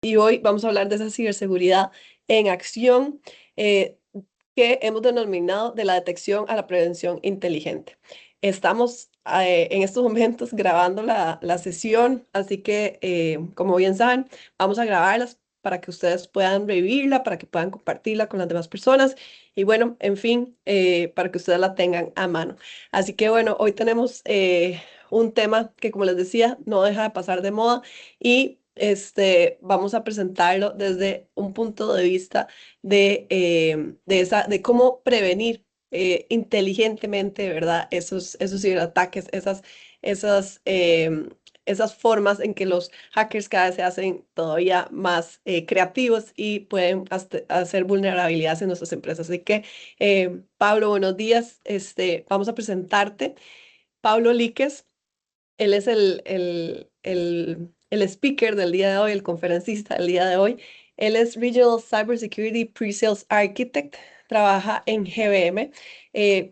y hoy vamos a hablar de esa ciberseguridad en acción eh, que hemos denominado de la detección a la prevención inteligente. Estamos en estos momentos grabando la sesión, así que como bien saben, vamos a grabarlas para que ustedes puedan revivirla, para que puedan compartirla con las demás personas y bueno, en fin, para que ustedes la tengan a mano. Así que bueno, hoy tenemos un tema que como les decía, no deja de pasar de moda y vamos a presentarlo desde un punto de vista de cómo prevenir inteligentemente, ¿verdad? Esos ciberataques, esas, esas formas en que los hackers cada vez se hacen todavía más creativos y pueden hacer vulnerabilidades en nuestras empresas. Así que, Pablo, buenos días. Vamos a presentarte. Pablo Líquez. Él es el speaker del día de hoy, el conferencista del día de hoy. Él es Regional Cybersecurity Pre-Sales Architect, trabaja en GBM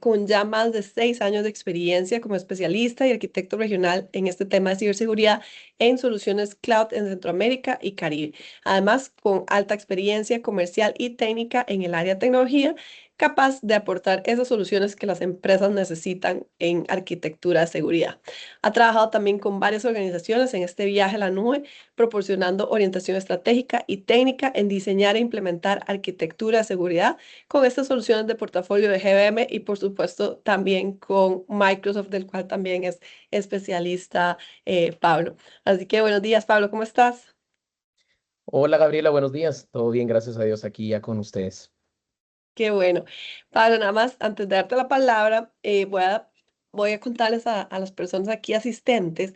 con ya más de 6 años de experiencia como especialista y arquitecto regional en este tema de ciberseguridad en soluciones cloud en Centroamérica y Caribe. Además, con alta experiencia comercial y técnica en el área de tecnología, capaz de aportar esas soluciones que las empresas necesitan en arquitectura de seguridad. Ha trabajado también con varias organizaciones en este viaje a la nube, proporcionando orientación estratégica y técnica en diseñar e implementar arquitectura de seguridad con estas soluciones de portafolio de GBM y por supuesto también con Microsoft, del cual también es especialista Pablo. Así que buenos días, Pablo, ¿cómo estás? Hola Gabriela, buenos días. Todo bien, gracias a Dios, aquí ya con ustedes. Qué bueno. Pablo, nada más, antes de darte la palabra, voy a contarles a las personas aquí asistentes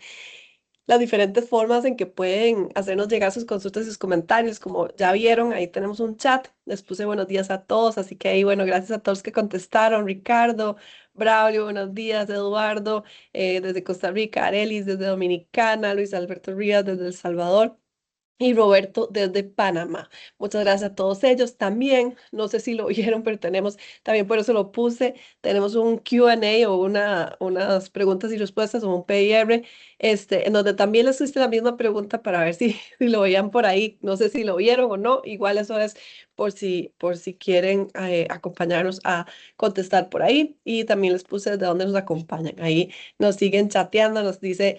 las diferentes formas en que pueden hacernos llegar sus consultas y sus comentarios. Como ya vieron, ahí tenemos un chat. Les puse buenos días a todos, así que ahí, bueno, gracias a todos que contestaron. Ricardo, Braulio, buenos días. Eduardo, desde Costa Rica. Arelis, desde Dominicana. Luis Alberto Rivas, desde El Salvador y Roberto desde Panamá. Muchas gracias a todos ellos. También, no sé si lo oyeron, pero tenemos, también por eso lo puse, tenemos un Q&A o unas preguntas y respuestas o un PIR, en donde también les hice la misma pregunta para ver si, si lo veían por ahí. No sé si lo vieron o no. Igual eso es por si quieren acompañarnos a contestar por ahí. Y también les puse de dónde nos acompañan. Ahí nos siguen chateando, nos dice...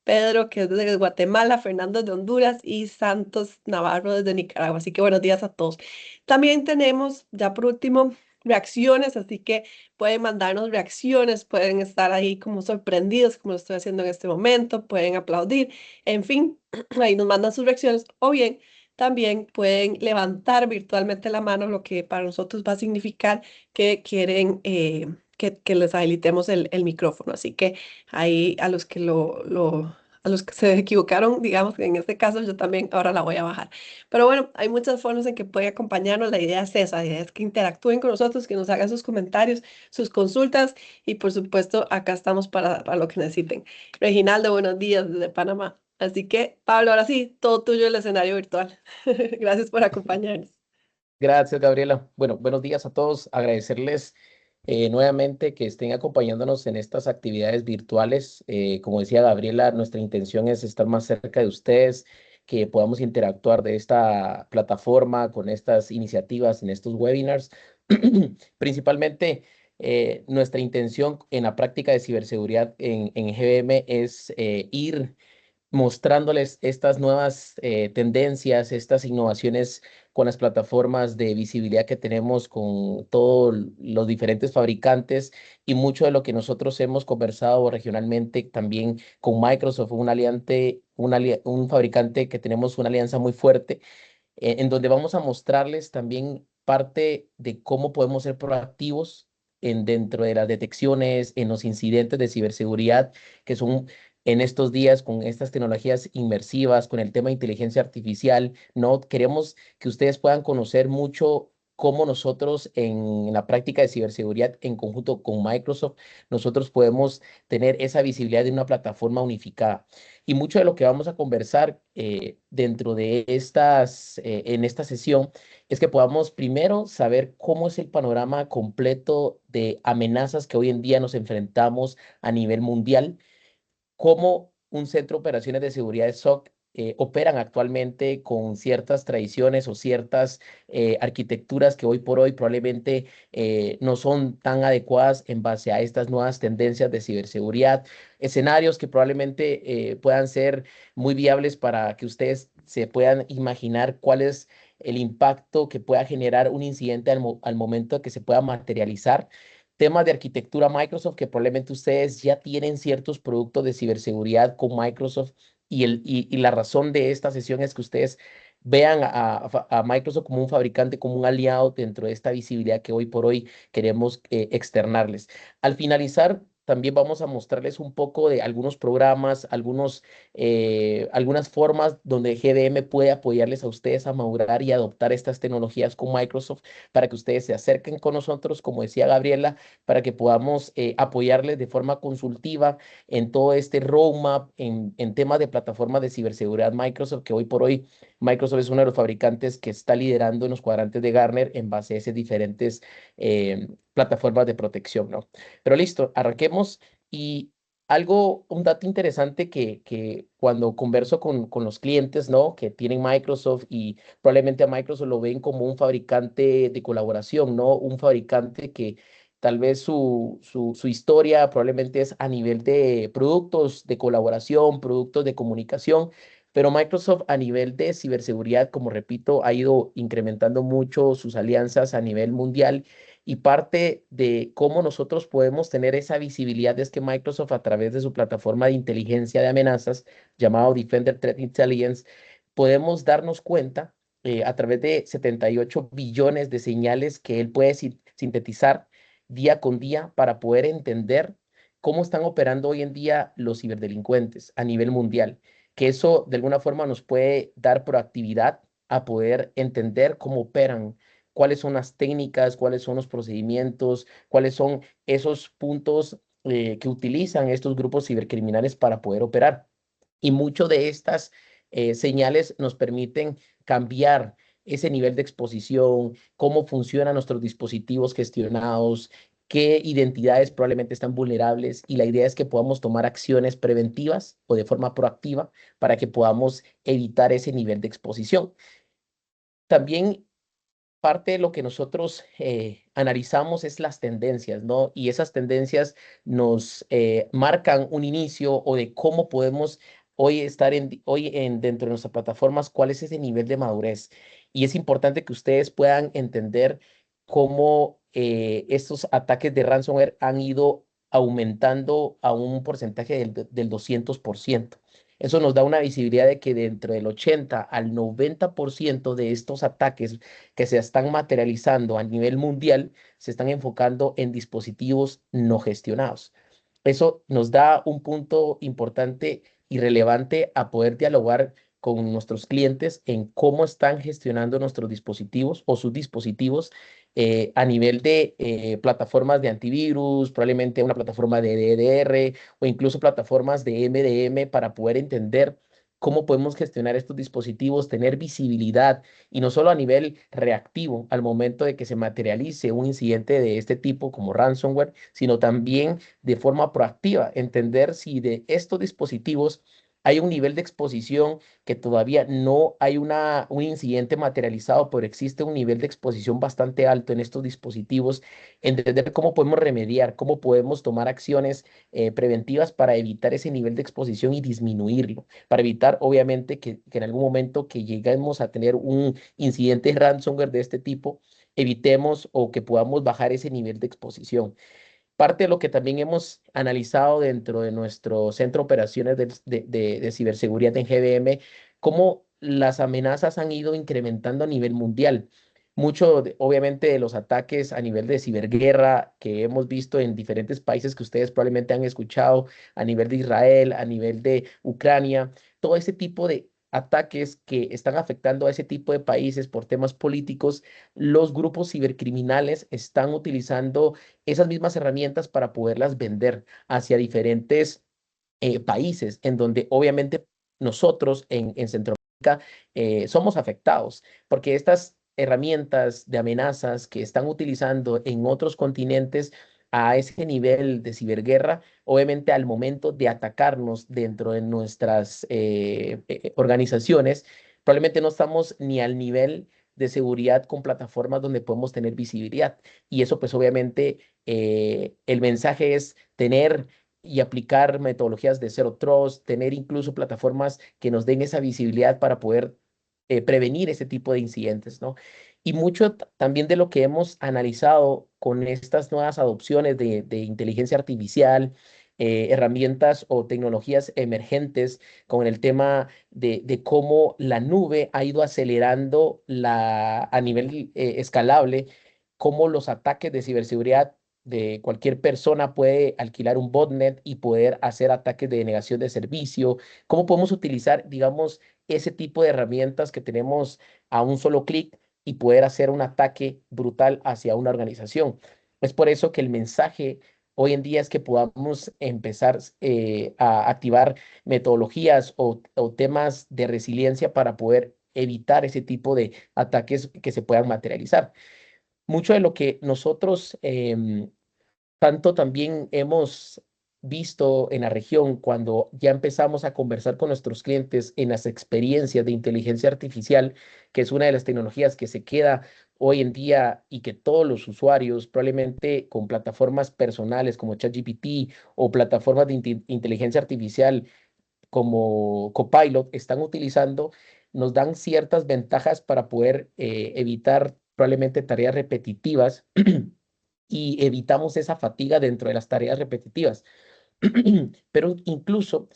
Pedro, que es desde Guatemala, Fernando de Honduras y Santos Navarro desde Nicaragua. Así que buenos días a todos. También tenemos, ya por último, reacciones, así que pueden mandarnos reacciones, pueden estar ahí como sorprendidos, como lo estoy haciendo en este momento, pueden aplaudir, en fin, ahí nos mandan sus reacciones o bien también pueden levantar virtualmente la mano, lo que para nosotros va a significar que quieren que les habilitemos el micrófono. Así que ahí a los que a los que se equivocaron, digamos que en este caso yo también ahora la voy a bajar. Pero bueno, hay muchas formas en que pueden acompañarnos. La idea es esa, la idea es que interactúen con nosotros, que nos hagan sus comentarios, sus consultas y por supuesto acá estamos para lo que necesiten. Reginaldo, buenos días desde Panamá. Así que, Pablo, ahora sí, todo tuyo el escenario virtual. Gracias por acompañarnos. Gracias, Gabriela. Bueno, buenos días a todos. Agradecerles nuevamente que estén acompañándonos en estas actividades virtuales. Como decía Gabriela, nuestra intención es estar más cerca de ustedes, que podamos interactuar de esta plataforma con estas iniciativas en estos webinars. Principalmente, nuestra intención en la práctica de ciberseguridad en GBM es ir mostrándoles estas nuevas tendencias, estas innovaciones con las plataformas de visibilidad que tenemos con todos los diferentes fabricantes y mucho de lo que nosotros hemos conversado regionalmente también con Microsoft, un fabricante que tenemos una alianza muy fuerte, en donde vamos a mostrarles también parte de cómo podemos ser proactivos dentro de las detecciones, en los incidentes de ciberseguridad, que son en estos días con estas tecnologías inmersivas, con el tema de inteligencia artificial. No queremos que ustedes puedan conocer mucho cómo nosotros en la práctica de ciberseguridad en conjunto con Microsoft, nosotros podemos tener esa visibilidad de una plataforma unificada. Y mucho de lo que vamos a conversar dentro de en esta sesión es que podamos primero saber cómo es el panorama completo de amenazas que hoy en día nos enfrentamos a nivel mundial, cómo un centro de operaciones de seguridad de SOC operan actualmente con ciertas tradiciones o ciertas arquitecturas que hoy por hoy probablemente no son tan adecuadas en base a estas nuevas tendencias de ciberseguridad, escenarios que probablemente puedan ser muy viables para que ustedes se puedan imaginar cuál es el impacto que pueda generar un incidente al momento de que se pueda materializar. Temas de arquitectura Microsoft que probablemente ustedes ya tienen ciertos productos de ciberseguridad con Microsoft y la razón de esta sesión es que ustedes vean a Microsoft como un fabricante, como un aliado dentro de esta visibilidad que hoy por hoy queremos externarles. Al finalizar, también vamos a mostrarles un poco de algunos programas, algunas formas donde GDM puede apoyarles a ustedes a madurar y adoptar estas tecnologías con Microsoft para que ustedes se acerquen con nosotros, como decía Gabriela, para que podamos apoyarles de forma consultiva en todo este roadmap, en temas de plataformas de ciberseguridad Microsoft, que hoy por hoy Microsoft es uno de los fabricantes que está liderando en los cuadrantes de Gartner en base a esas diferentes plataformas de protección, ¿no? Pero listo, arranquemos y un dato interesante que cuando converso con los clientes, ¿no? Que tienen Microsoft y probablemente a Microsoft lo ven como un fabricante de colaboración, ¿no? Un fabricante que tal vez su historia probablemente es a nivel de productos de colaboración, productos de comunicación, pero Microsoft a nivel de ciberseguridad, como repito, ha ido incrementando mucho sus alianzas a nivel mundial y parte de cómo nosotros podemos tener esa visibilidad es que Microsoft a través de su plataforma de inteligencia de amenazas llamado Defender Threat Intelligence, podemos darnos cuenta a través de 78 billones de señales que él puede sintetizar día con día para poder entender cómo están operando hoy en día los ciberdelincuentes a nivel mundial, que eso de alguna forma nos puede dar proactividad a poder entender cómo operan, cuáles son las técnicas, cuáles son los procedimientos, cuáles son esos puntos que utilizan estos grupos cibercriminales para poder operar. Y mucho de estas señales nos permiten cambiar ese nivel de exposición, cómo funcionan nuestros dispositivos gestionados, qué identidades probablemente están vulnerables y la idea es que podamos tomar acciones preventivas o de forma proactiva para que podamos evitar ese nivel de exposición. También parte de lo que nosotros analizamos es las tendencias, ¿no? Y esas tendencias nos marcan un inicio o de cómo podemos hoy estar dentro de nuestras plataformas, cuál es ese nivel de madurez. Y es importante que ustedes puedan entender cómo estos ataques de ransomware han ido aumentando a un porcentaje del 200%. Eso nos da una visibilidad de que dentro del 80 al 90% de estos ataques que se están materializando a nivel mundial se están enfocando en dispositivos no gestionados. Eso nos da un punto importante y relevante a poder dialogar con nuestros clientes en cómo están gestionando nuestros dispositivos o sus dispositivos a nivel de plataformas de antivirus, probablemente una plataforma de DDR o incluso plataformas de MDM para poder entender cómo podemos gestionar estos dispositivos, tener visibilidad y no solo a nivel reactivo al momento de que se materialice un incidente de este tipo como ransomware, sino también de forma proactiva, entender si de estos dispositivos hay un nivel de exposición que todavía no hay un incidente materializado, pero existe un nivel de exposición bastante alto en estos dispositivos, entender cómo podemos remediar, cómo podemos tomar acciones preventivas para evitar ese nivel de exposición y disminuirlo, para evitar obviamente que en algún momento que lleguemos a tener un incidente ransomware de este tipo, evitemos o que podamos bajar ese nivel de exposición. Parte de lo que también hemos analizado dentro de nuestro centro de operaciones de ciberseguridad en GBM, cómo las amenazas han ido incrementando a nivel mundial. Mucho, obviamente, de los ataques a nivel de ciberguerra que hemos visto en diferentes países que ustedes probablemente han escuchado, a nivel de Israel, a nivel de Ucrania, todo ese tipo de ataques que están afectando a ese tipo de países por temas políticos, los grupos cibercriminales están utilizando esas mismas herramientas para poderlas vender hacia diferentes países en donde obviamente nosotros en Centroamérica somos afectados, porque estas herramientas de amenazas que están utilizando en otros continentes a ese nivel de ciberguerra, obviamente al momento de atacarnos dentro de nuestras organizaciones, probablemente no estamos ni al nivel de seguridad con plataformas donde podemos tener visibilidad. Y eso pues obviamente el mensaje es tener y aplicar metodologías de Zero Trust, tener incluso plataformas que nos den esa visibilidad para poder prevenir ese tipo de incidentes, ¿no? Y mucho también de lo que hemos analizado con estas nuevas adopciones de inteligencia artificial, herramientas o tecnologías emergentes con el tema de cómo la nube ha ido acelerando a nivel escalable, cómo los ataques de ciberseguridad de cualquier persona puede alquilar un botnet y poder hacer ataques de denegación de servicio, cómo podemos utilizar, digamos, ese tipo de herramientas que tenemos a un solo clic y poder hacer un ataque brutal hacia una organización. Es por eso que el mensaje hoy en día es que podamos empezar a activar metodologías o temas de resiliencia para poder evitar ese tipo de ataques que se puedan materializar. Mucho de lo que nosotros tanto también hemos visto en la región cuando ya empezamos a conversar con nuestros clientes en las experiencias de inteligencia artificial, que es una de las tecnologías que se queda hoy en día y que todos los usuarios, probablemente con plataformas personales como ChatGPT o plataformas de inteligencia artificial como Copilot, están utilizando, nos dan ciertas ventajas para poder evitar probablemente tareas repetitivas y evitamos esa fatiga dentro de las tareas repetitivas. Pero incluso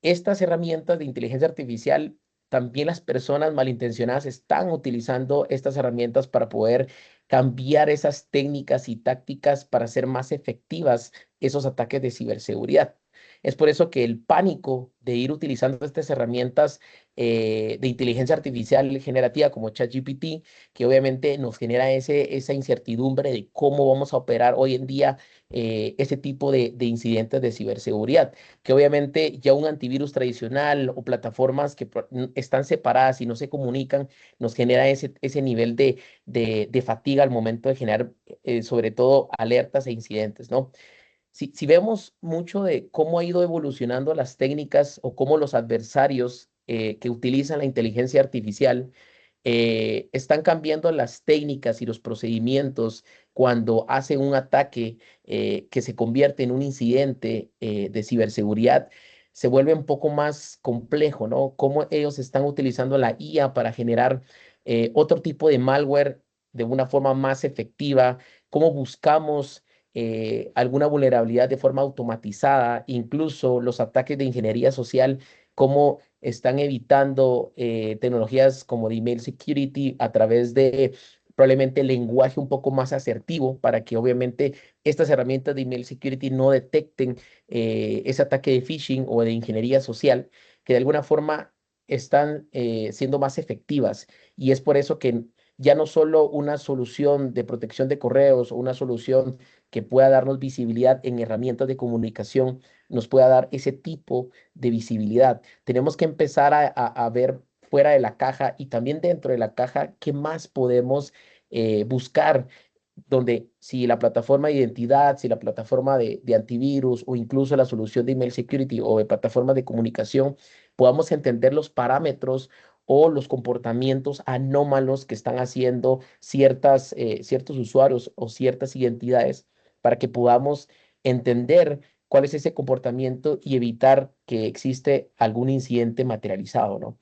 estas herramientas de inteligencia artificial, también las personas malintencionadas están utilizando estas herramientas para poder cambiar esas técnicas y tácticas para hacer más efectivas esos ataques de ciberseguridad. Es por eso que el pánico de ir utilizando estas herramientas de inteligencia artificial generativa como ChatGPT, que obviamente nos genera esa incertidumbre de cómo vamos a operar hoy en día ese tipo de incidentes de ciberseguridad, que obviamente ya un antivirus tradicional o plataformas que están separadas y no se comunican, nos genera ese nivel de fatiga al momento de generar sobre todo alertas e incidentes, ¿no? Si vemos mucho de cómo ha ido evolucionando las técnicas o cómo los adversarios que utilizan la inteligencia artificial están cambiando las técnicas y los procedimientos cuando hacen un ataque que se convierte en un incidente de ciberseguridad, se vuelve un poco más complejo, ¿no? Cómo ellos están utilizando la IA para generar otro tipo de malware de una forma más efectiva, cómo buscamos alguna vulnerabilidad de forma automatizada, incluso los ataques de ingeniería social, cómo están evitando tecnologías como de email security a través de probablemente lenguaje un poco más asertivo para que obviamente estas herramientas de email security no detecten ese ataque de phishing o de ingeniería social, que de alguna forma están siendo más efectivas. Y es por eso que ya no solo una solución de protección de correos o una solución que pueda darnos visibilidad en herramientas de comunicación, nos pueda dar ese tipo de visibilidad. Tenemos que empezar a ver fuera de la caja y también dentro de la caja qué más podemos buscar, donde si la plataforma de identidad, si la plataforma de antivirus o incluso la solución de email security o de plataformas de comunicación, podamos entender los parámetros o los comportamientos anómalos que están haciendo ciertos usuarios o ciertas identidades para que podamos entender cuál es ese comportamiento y evitar que existe algún incidente materializado, ¿no?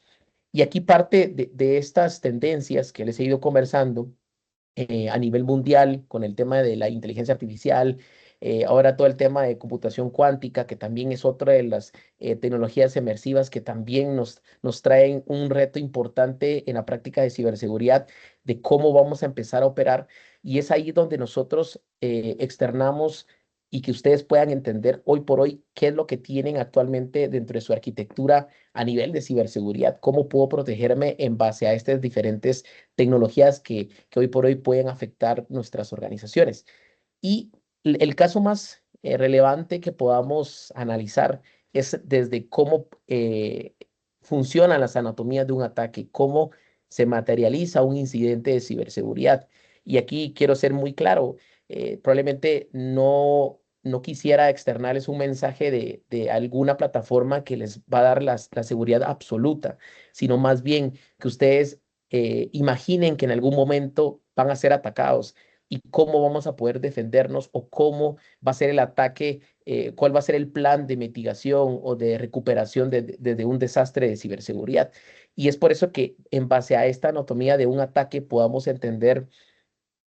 Y aquí parte de estas tendencias que les he ido conversando a nivel mundial con el tema de la inteligencia artificial, ahora todo el tema de computación cuántica, que también es otra de las tecnologías emersivas que también nos traen un reto importante en la práctica de ciberseguridad, de cómo vamos a empezar a operar. Y es ahí donde nosotros externamos y que ustedes puedan entender hoy por hoy qué es lo que tienen actualmente dentro de su arquitectura a nivel de ciberseguridad, cómo puedo protegerme en base a estas diferentes tecnologías que hoy por hoy pueden afectar nuestras organizaciones. Y el caso más relevante que podamos analizar es desde cómo funcionan las anatomías de un ataque, cómo se materializa un incidente de ciberseguridad. Y aquí quiero ser muy claro, probablemente no quisiera externarles un mensaje de alguna plataforma que les va a dar la seguridad absoluta, sino más bien que ustedes imaginen que en algún momento van a ser atacados y cómo vamos a poder defendernos o cómo va a ser el ataque, cuál va a ser el plan de mitigación o de recuperación de un desastre de ciberseguridad. Y es por eso que en base a esta anatomía de un ataque podamos entender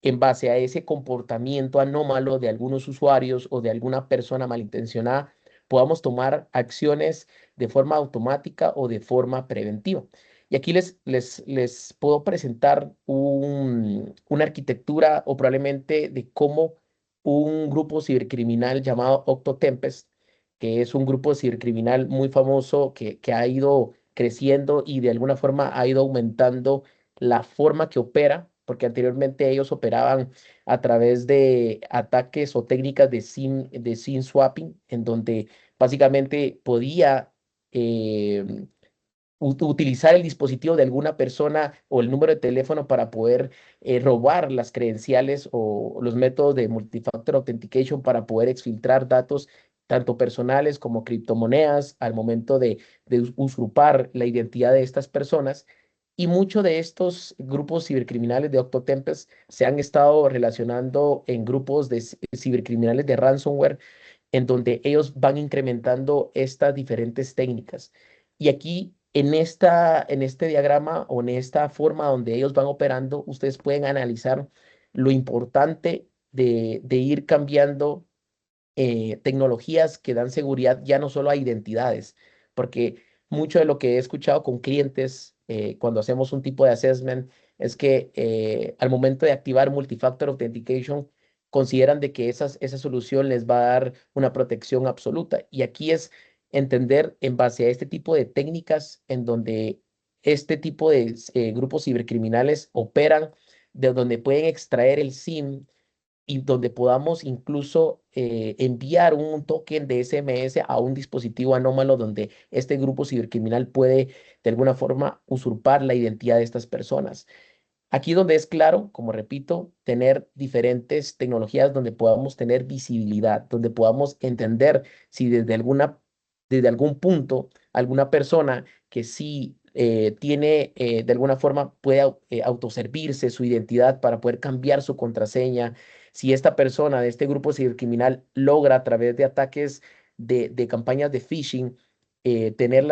en base a ese comportamiento anómalo de algunos usuarios o de alguna persona malintencionada, podamos tomar acciones de forma automática o de forma preventiva. Y aquí les puedo presentar una arquitectura o probablemente de cómo un grupo cibercriminal llamado Octotempest, que es un grupo cibercriminal muy famoso que ha ido creciendo y de alguna forma ha ido aumentando la forma que opera, porque anteriormente ellos operaban a través de ataques o técnicas de SIM swapping, en donde básicamente podía eh, utilizar el dispositivo de alguna persona o el número de teléfono para poder robar las credenciales o los métodos de multifactor authentication para poder exfiltrar datos tanto personales como criptomonedas al momento de usurpar la identidad de estas personas. Y muchos de estos grupos cibercriminales de Octotempest se han estado relacionando en grupos de cibercriminales de ransomware, en donde ellos van incrementando estas diferentes técnicas. Y aquí, en este diagrama o en esta forma donde ellos van operando, ustedes pueden analizar lo importante de ir cambiando tecnologías que dan seguridad ya no solo a identidades, porque mucho de lo que he escuchado con clientes cuando hacemos un tipo de assessment es que al momento de activar multifactor authentication consideran de que esa solución les va a dar una protección absoluta. Y aquí es entender en base a este tipo de técnicas en donde este tipo de grupos cibercriminales operan, de donde pueden extraer el SIM y donde podamos incluso enviar un token de SMS a un dispositivo anómalo donde este grupo cibercriminal puede de alguna forma usurpar la identidad de estas personas. Aquí donde es claro, como repito, tener diferentes tecnologías donde podamos tener visibilidad, donde podamos entender si desde algún punto, alguna persona que sí tiene de alguna forma puede autoservirse su identidad para poder cambiar su contraseña, si esta persona de este grupo cibercriminal logra a través de ataques de campañas de phishing tener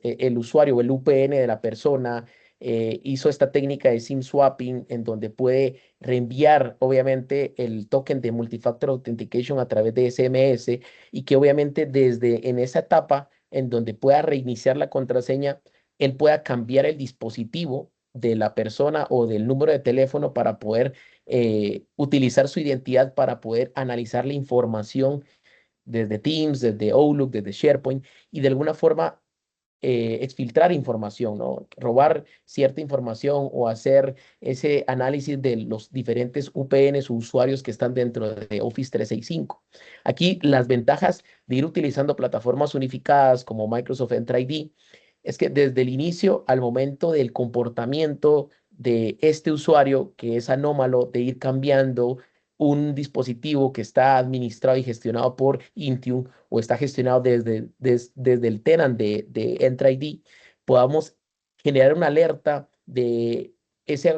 el usuario o el VPN de la persona, hizo esta técnica de SIM swapping en donde puede reenviar obviamente el token de multifactor authentication a través de SMS y que obviamente desde en esa etapa en donde pueda reiniciar la contraseña, él pueda cambiar el dispositivo de la persona o del número de teléfono para poder utilizar su identidad para poder analizar la información desde Teams, desde Outlook, desde SharePoint y de alguna forma exfiltrar información, ¿no? Robar cierta información o hacer ese análisis de los diferentes VPNs o usuarios que están dentro de Office 365. Aquí las ventajas de ir utilizando plataformas unificadas como Microsoft Entra ID es que desde el inicio al momento del comportamiento de este usuario que es anómalo, de ir cambiando un dispositivo que está administrado y gestionado por Intune o está gestionado desde el tenant de Entra ID, podamos generar una alerta de ese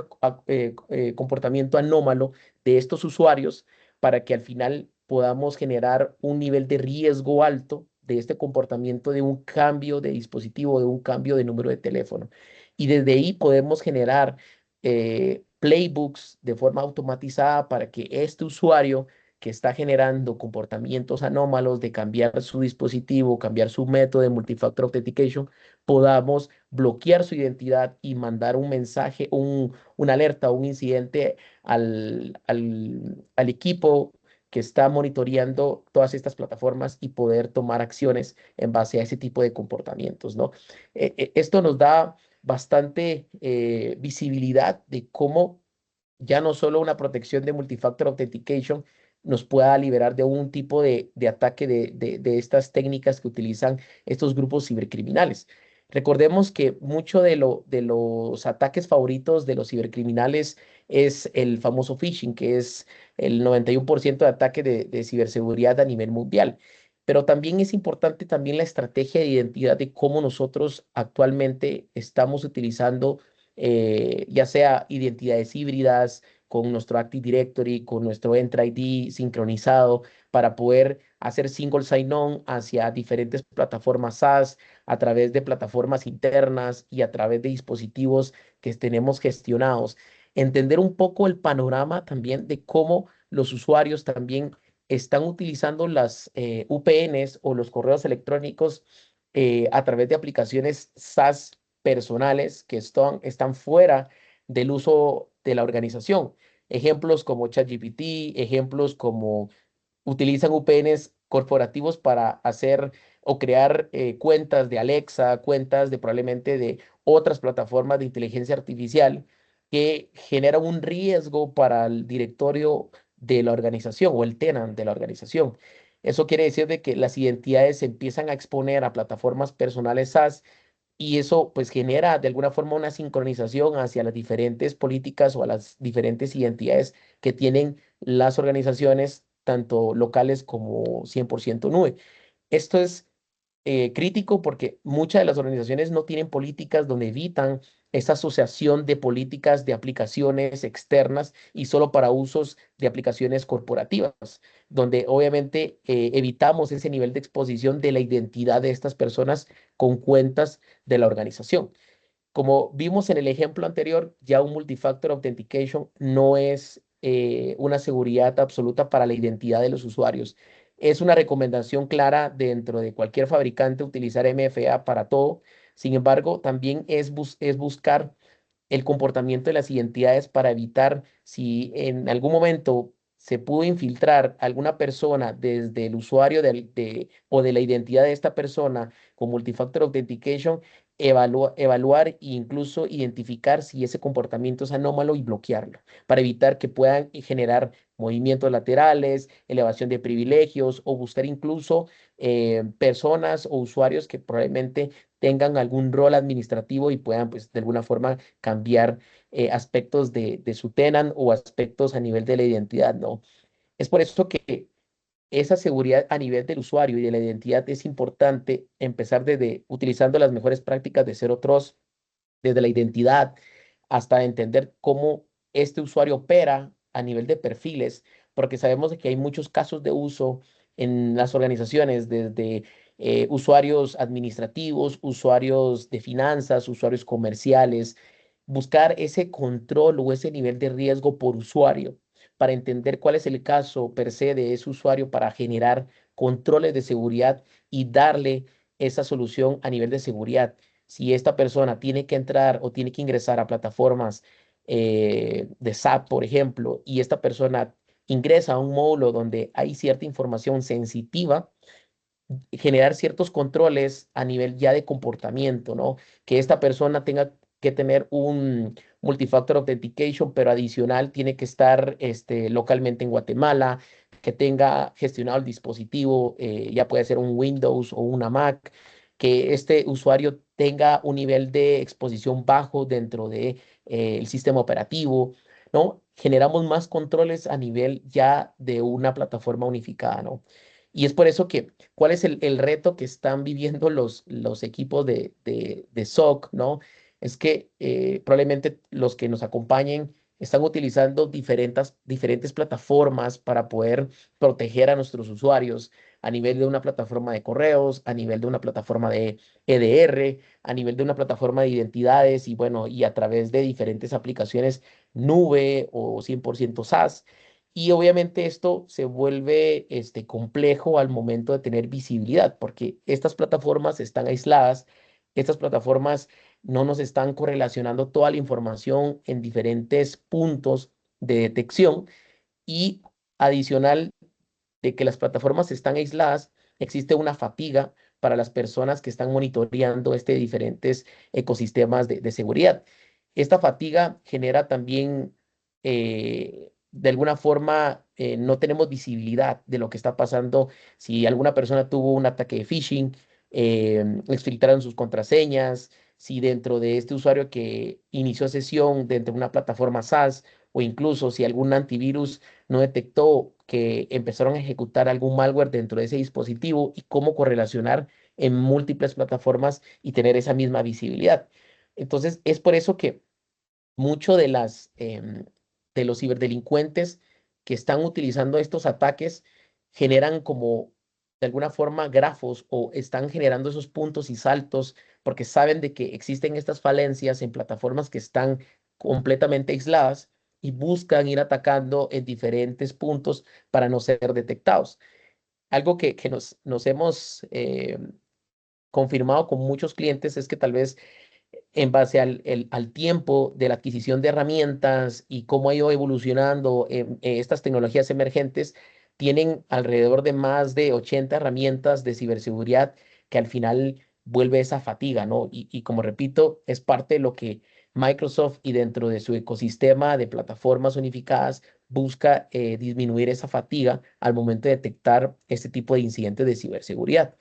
comportamiento anómalo de estos usuarios para que al final podamos generar un nivel de riesgo alto de este comportamiento de un cambio de dispositivo, de un cambio de número de teléfono. Y desde ahí podemos generar playbooks de forma automatizada para que este usuario que está generando comportamientos anómalos de cambiar su dispositivo, cambiar su método de multifactor authentication, podamos bloquear su identidad y mandar un mensaje, una alerta, un incidente al equipo que está monitoreando todas estas plataformas y poder tomar acciones en base a ese tipo de comportamientos, ¿no? Esto nos da bastante visibilidad de cómo ya no solo una protección de multifactor authentication nos pueda liberar de un tipo de ataque de estas técnicas que utilizan estos grupos cibercriminales. Recordemos que mucho de los ataques favoritos de los cibercriminales es el famoso phishing, que es el 91% de ataques de ciberseguridad a nivel mundial. Pero también es importante también la estrategia de identidad de cómo nosotros actualmente estamos utilizando ya sea identidades híbridas con nuestro Active Directory, con nuestro Entra ID sincronizado para poder hacer single sign-on hacia diferentes plataformas SaaS a través de plataformas internas y a través de dispositivos que tenemos gestionados. Entender un poco el panorama también de cómo los usuarios también están utilizando las UPNs o los correos electrónicos a través de aplicaciones SaaS personales que están fuera del uso de la organización. Ejemplos como ChatGPT, ejemplos como utilizan VPNs corporativos para hacer o crear cuentas de Alexa, cuentas de probablemente de otras plataformas de inteligencia artificial que generan un riesgo para el directorio de la organización o el tenant de la organización. Eso quiere decir de que las identidades se empiezan a exponer a plataformas personales SaaS y eso pues genera de alguna forma una sincronización hacia las diferentes políticas o a las diferentes identidades que tienen las organizaciones, tanto locales como 100% nube. Esto es crítico porque muchas de las organizaciones no tienen políticas donde evitan esa asociación de políticas de aplicaciones externas y solo para usos de aplicaciones corporativas, donde obviamente evitamos ese nivel de exposición de la identidad de estas personas con cuentas de la organización. Como vimos en el ejemplo anterior, ya un multifactor authentication no es una seguridad absoluta para la identidad de los usuarios. Es una recomendación clara dentro de cualquier fabricante utilizar MFA para todo. Sin embargo, también es buscar el comportamiento de las identidades para evitar si en algún momento se pudo infiltrar alguna persona desde el usuario o de la identidad de esta persona con multifactor authentication, evaluar e incluso identificar si ese comportamiento es anómalo y bloquearlo para evitar que puedan generar movimientos laterales, elevación de privilegios o buscar incluso personas o usuarios que probablemente tengan algún rol administrativo y puedan, pues, de alguna forma cambiar aspectos de su tenant o aspectos a nivel de la identidad, ¿no? Es por eso que esa seguridad a nivel del usuario y de la identidad es importante empezar desde utilizando las mejores prácticas de Zero Trust, desde la identidad hasta entender cómo este usuario opera a nivel de perfiles, porque sabemos de que hay muchos casos de uso en las organizaciones, desde usuarios administrativos, usuarios de finanzas, usuarios comerciales, buscar ese control o ese nivel de riesgo por usuario para entender cuál es el caso per se de ese usuario para generar controles de seguridad y darle esa solución a nivel de seguridad. Si esta persona tiene que entrar o tiene que ingresar a plataformas de SAP, por ejemplo, y esta persona ingresa a un módulo donde hay cierta información sensitiva, generar ciertos controles a nivel ya de comportamiento, ¿no? Que esta persona tenga que tener un multifactor authentication, pero adicional tiene que estar localmente en Guatemala, que tenga gestionado el dispositivo, ya puede ser un Windows o una Mac, que este usuario tenga un nivel de exposición bajo dentro de el sistema operativo, ¿no? Generamos más controles a nivel ya de una plataforma unificada, ¿no? Y es por eso que ¿cuál es el reto que están viviendo los equipos de SOC, ¿no? Es que probablemente los que nos acompañen están utilizando diferentes plataformas para poder proteger a nuestros usuarios a nivel de una plataforma de correos, a nivel de una plataforma de EDR, a nivel de una plataforma de identidades y bueno, y a través de diferentes aplicaciones nube o 100% SaaS. Y obviamente esto se vuelve complejo al momento de tener visibilidad, porque estas plataformas están aisladas, estas plataformas no nos están correlacionando toda la información en diferentes puntos de detección y adicional de que las plataformas están aisladas, existe una fatiga para las personas que están monitoreando diferentes ecosistemas de seguridad. Esta fatiga genera también, de alguna forma, no tenemos visibilidad de lo que está pasando. Si alguna persona tuvo un ataque de phishing, les filtraron sus contraseñas, si dentro de este usuario que inició sesión dentro de una plataforma SaaS o incluso si algún antivirus no detectó que empezaron a ejecutar algún malware dentro de ese dispositivo y cómo correlacionar en múltiples plataformas y tener esa misma visibilidad. Entonces, es por eso que mucho de los ciberdelincuentes que están utilizando estos ataques generan como de alguna forma grafos o están generando esos puntos y saltos porque saben de que existen estas falencias en plataformas que están completamente aisladas y buscan ir atacando en diferentes puntos para no ser detectados. Algo que nos hemos confirmado con muchos clientes es que tal vez en base al tiempo de la adquisición de herramientas y cómo ha ido evolucionando estas tecnologías emergentes, tienen alrededor de más de 80 herramientas de ciberseguridad que al final vuelve esa fatiga, ¿no? Y como repito, es parte de lo que Microsoft y dentro de su ecosistema de plataformas unificadas busca disminuir esa fatiga al momento de detectar este tipo de incidentes de ciberseguridad.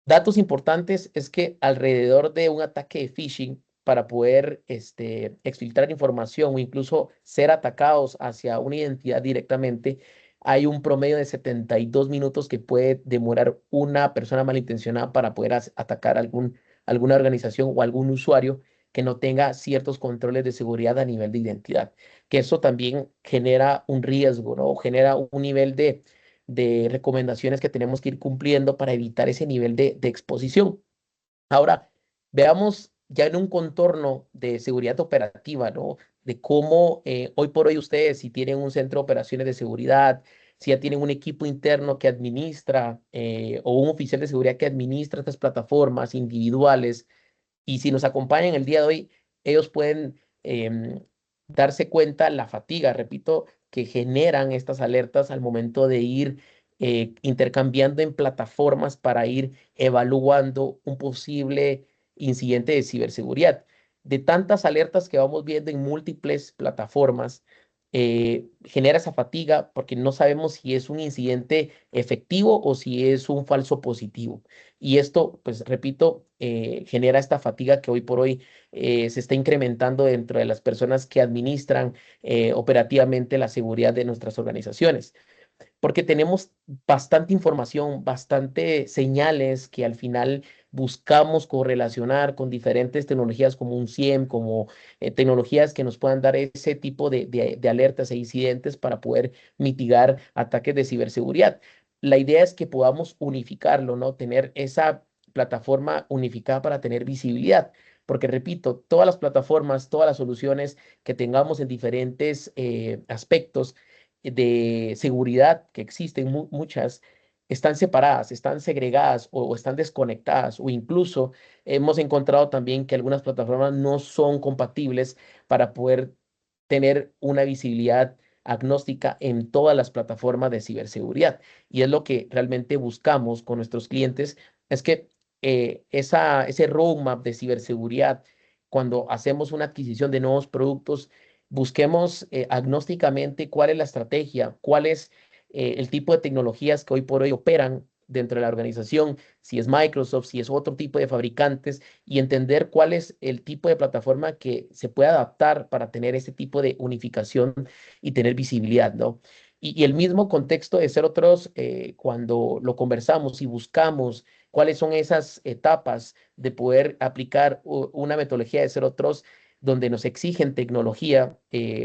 Datos importantes es que alrededor de un ataque de phishing, para poder exfiltrar información o incluso ser atacados hacia una identidad directamente, hay un promedio de 72 minutos que puede demorar una persona malintencionada para poder atacar alguna organización o algún usuario que no tenga ciertos controles de seguridad a nivel de identidad. Que eso también genera un riesgo, ¿no? Genera un nivel de recomendaciones que tenemos que ir cumpliendo para evitar ese nivel de exposición. Ahora, veamos ya en un contorno de seguridad operativa, ¿no? De cómo hoy por hoy ustedes, si tienen un centro de operaciones de seguridad, si ya tienen un equipo interno que administra o un oficial de seguridad que administra estas plataformas individuales, y si nos acompañan el día de hoy, ellos pueden darse cuenta la fatiga, repito, que generan estas alertas al momento de ir intercambiando en plataformas para ir evaluando un posible incidente de ciberseguridad. De tantas alertas que vamos viendo en múltiples plataformas, genera esa fatiga porque no sabemos si es un incidente efectivo o si es un falso positivo. Y esto, pues repito, genera esta fatiga que hoy por hoy se está incrementando dentro de las personas que administran operativamente la seguridad de nuestras organizaciones porque tenemos bastante información, bastante señales que al final buscamos correlacionar con diferentes tecnologías como un CIEM, como tecnologías que nos puedan dar ese tipo de alertas e incidentes para poder mitigar ataques de ciberseguridad. La idea es que podamos unificarlo, ¿no? Tener esa plataforma unificada para tener visibilidad. Porque repito, todas las plataformas, todas las soluciones que tengamos en diferentes aspectos, de seguridad que existen, muchas, están separadas, están segregadas o están desconectadas o incluso hemos encontrado también que algunas plataformas no son compatibles para poder tener una visibilidad agnóstica en todas las plataformas de ciberseguridad. Y es lo que realmente buscamos con nuestros clientes, es que ese roadmap de ciberseguridad, cuando hacemos una adquisición de nuevos productos, busquemos agnósticamente cuál es la estrategia, cuál es el tipo de tecnologías que hoy por hoy operan dentro de la organización, si es Microsoft, si es otro tipo de fabricantes, y entender cuál es el tipo de plataforma que se puede adaptar para tener ese tipo de unificación y tener visibilidad, ¿no? Y el mismo contexto de ser otros, cuando lo conversamos y buscamos cuáles son esas etapas de poder aplicar una metodología de ser otros donde nos exigen tecnología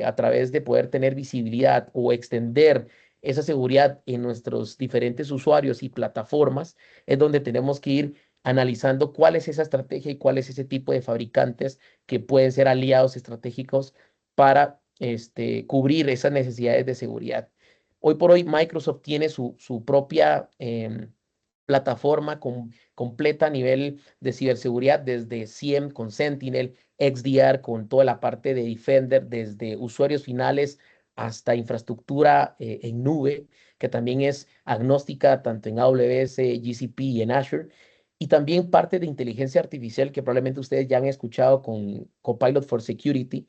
a través de poder tener visibilidad o extender esa seguridad en nuestros diferentes usuarios y plataformas, es donde tenemos que ir analizando cuál es esa estrategia y cuál es ese tipo de fabricantes que pueden ser aliados estratégicos para cubrir esas necesidades de seguridad. Hoy por hoy Microsoft tiene su propia plataforma completa a nivel de ciberseguridad, desde SIEM con Sentinel, XDR con toda la parte de Defender, desde usuarios finales hasta infraestructura en nube, que también es agnóstica tanto en AWS, GCP y en Azure. Y también parte de inteligencia artificial que probablemente ustedes ya han escuchado con Copilot for Security,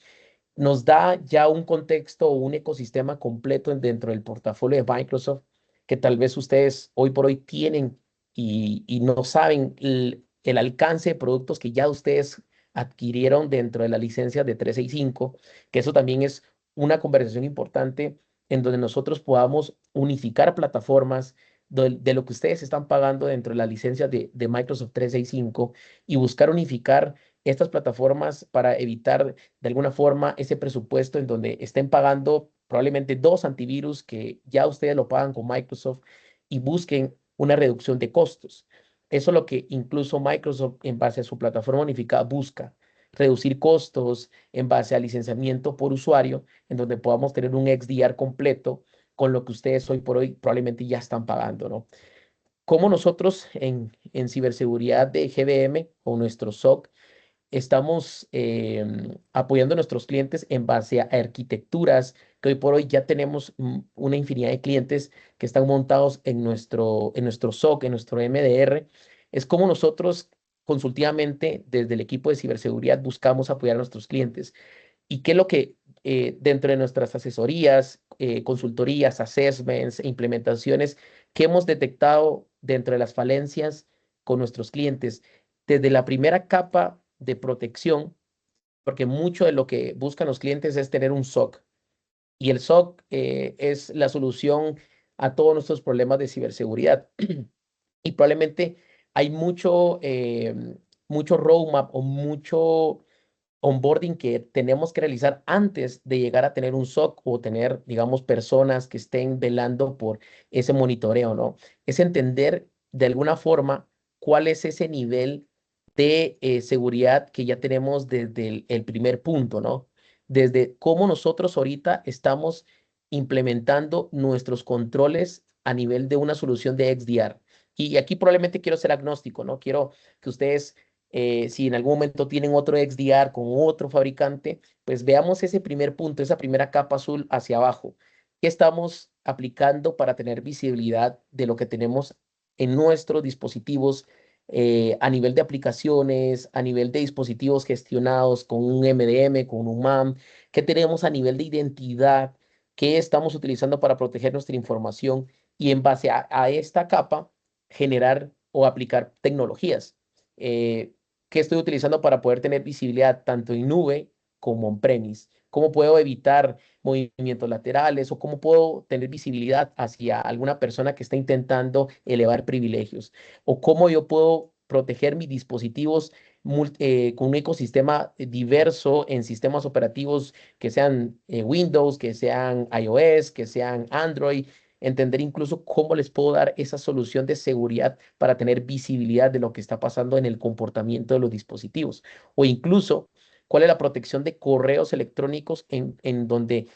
nos da ya un contexto o un ecosistema completo dentro del portafolio de Microsoft que tal vez ustedes hoy por hoy tienen y no saben el alcance de productos que ya ustedes adquirieron dentro de la licencia de 365, que eso también es una conversación importante en donde nosotros podamos unificar plataformas de lo que ustedes están pagando dentro de la licencia de Microsoft 365 y buscar unificar estas plataformas para evitar de alguna forma ese presupuesto en donde estén pagando probablemente dos antivirus que ya ustedes lo pagan con Microsoft y busquen una reducción de costos. Eso es lo que incluso Microsoft en base a su plataforma unificada busca, reducir costos en base al licenciamiento por usuario, en donde podamos tener un XDR completo con lo que ustedes hoy por hoy probablemente ya están pagando, ¿no? Como nosotros en ciberseguridad de GBM o nuestro SOC estamos apoyando a nuestros clientes en base a arquitecturas que hoy por hoy ya tenemos una infinidad de clientes que están montados en nuestro SOC, en nuestro MDR. Es como nosotros consultivamente desde el equipo de ciberseguridad buscamos apoyar a nuestros clientes. ¿Y qué es lo que dentro de nuestras asesorías, consultorías, assessments e implementaciones que hemos detectado dentro de las falencias con nuestros clientes? Desde la primera capa de protección, porque mucho de lo que buscan los clientes es tener un SOC. Y el SOC es la solución a todos nuestros problemas de ciberseguridad. Y probablemente hay mucho roadmap o mucho onboarding que tenemos que realizar antes de llegar a tener un SOC o tener, digamos, personas que estén velando por ese monitoreo, ¿no? Es entender de alguna forma cuál es ese nivel de seguridad que ya tenemos desde el primer punto, ¿no? Desde cómo nosotros ahorita estamos implementando nuestros controles a nivel de una solución de XDR. Y aquí probablemente quiero ser agnóstico, ¿no? Quiero que ustedes si en algún momento tienen otro XDR con otro fabricante, pues veamos ese primer punto, esa primera capa azul hacia abajo. ¿Qué estamos aplicando para tener visibilidad de lo que tenemos en nuestros dispositivos a nivel de aplicaciones, a nivel de dispositivos gestionados con un MDM, con un MAM? ¿Qué tenemos a nivel de identidad? ¿Qué estamos utilizando para proteger nuestra información? Y en base a esta capa, generar o aplicar tecnologías. Eh, ¿Qué estoy utilizando para poder tener visibilidad tanto en nube como on-premise? ¿Cómo puedo evitar movimientos laterales o cómo puedo tener visibilidad hacia alguna persona que está intentando elevar privilegios? ¿O cómo yo puedo proteger mis dispositivos con un ecosistema diverso en sistemas operativos que sean Windows, que sean iOS, que sean Android? Entender incluso cómo les puedo dar esa solución de seguridad para tener visibilidad de lo que está pasando en el comportamiento de los dispositivos. O incluso cuál es la protección de correos electrónicos en donde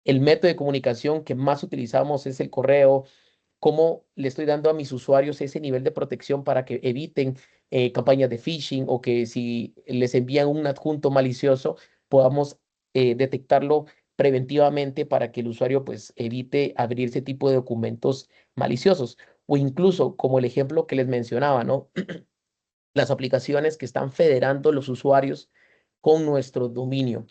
el método de comunicación que más utilizamos es el correo, cómo le estoy dando a mis usuarios ese nivel de protección para que eviten campañas de phishing o que si les envían un adjunto malicioso, podamos detectarlo preventivamente para que el usuario pues evite abrir ese tipo de documentos maliciosos. O incluso, como el ejemplo que les mencionaba, ¿no? Las aplicaciones que están federando los usuarios con nuestro dominio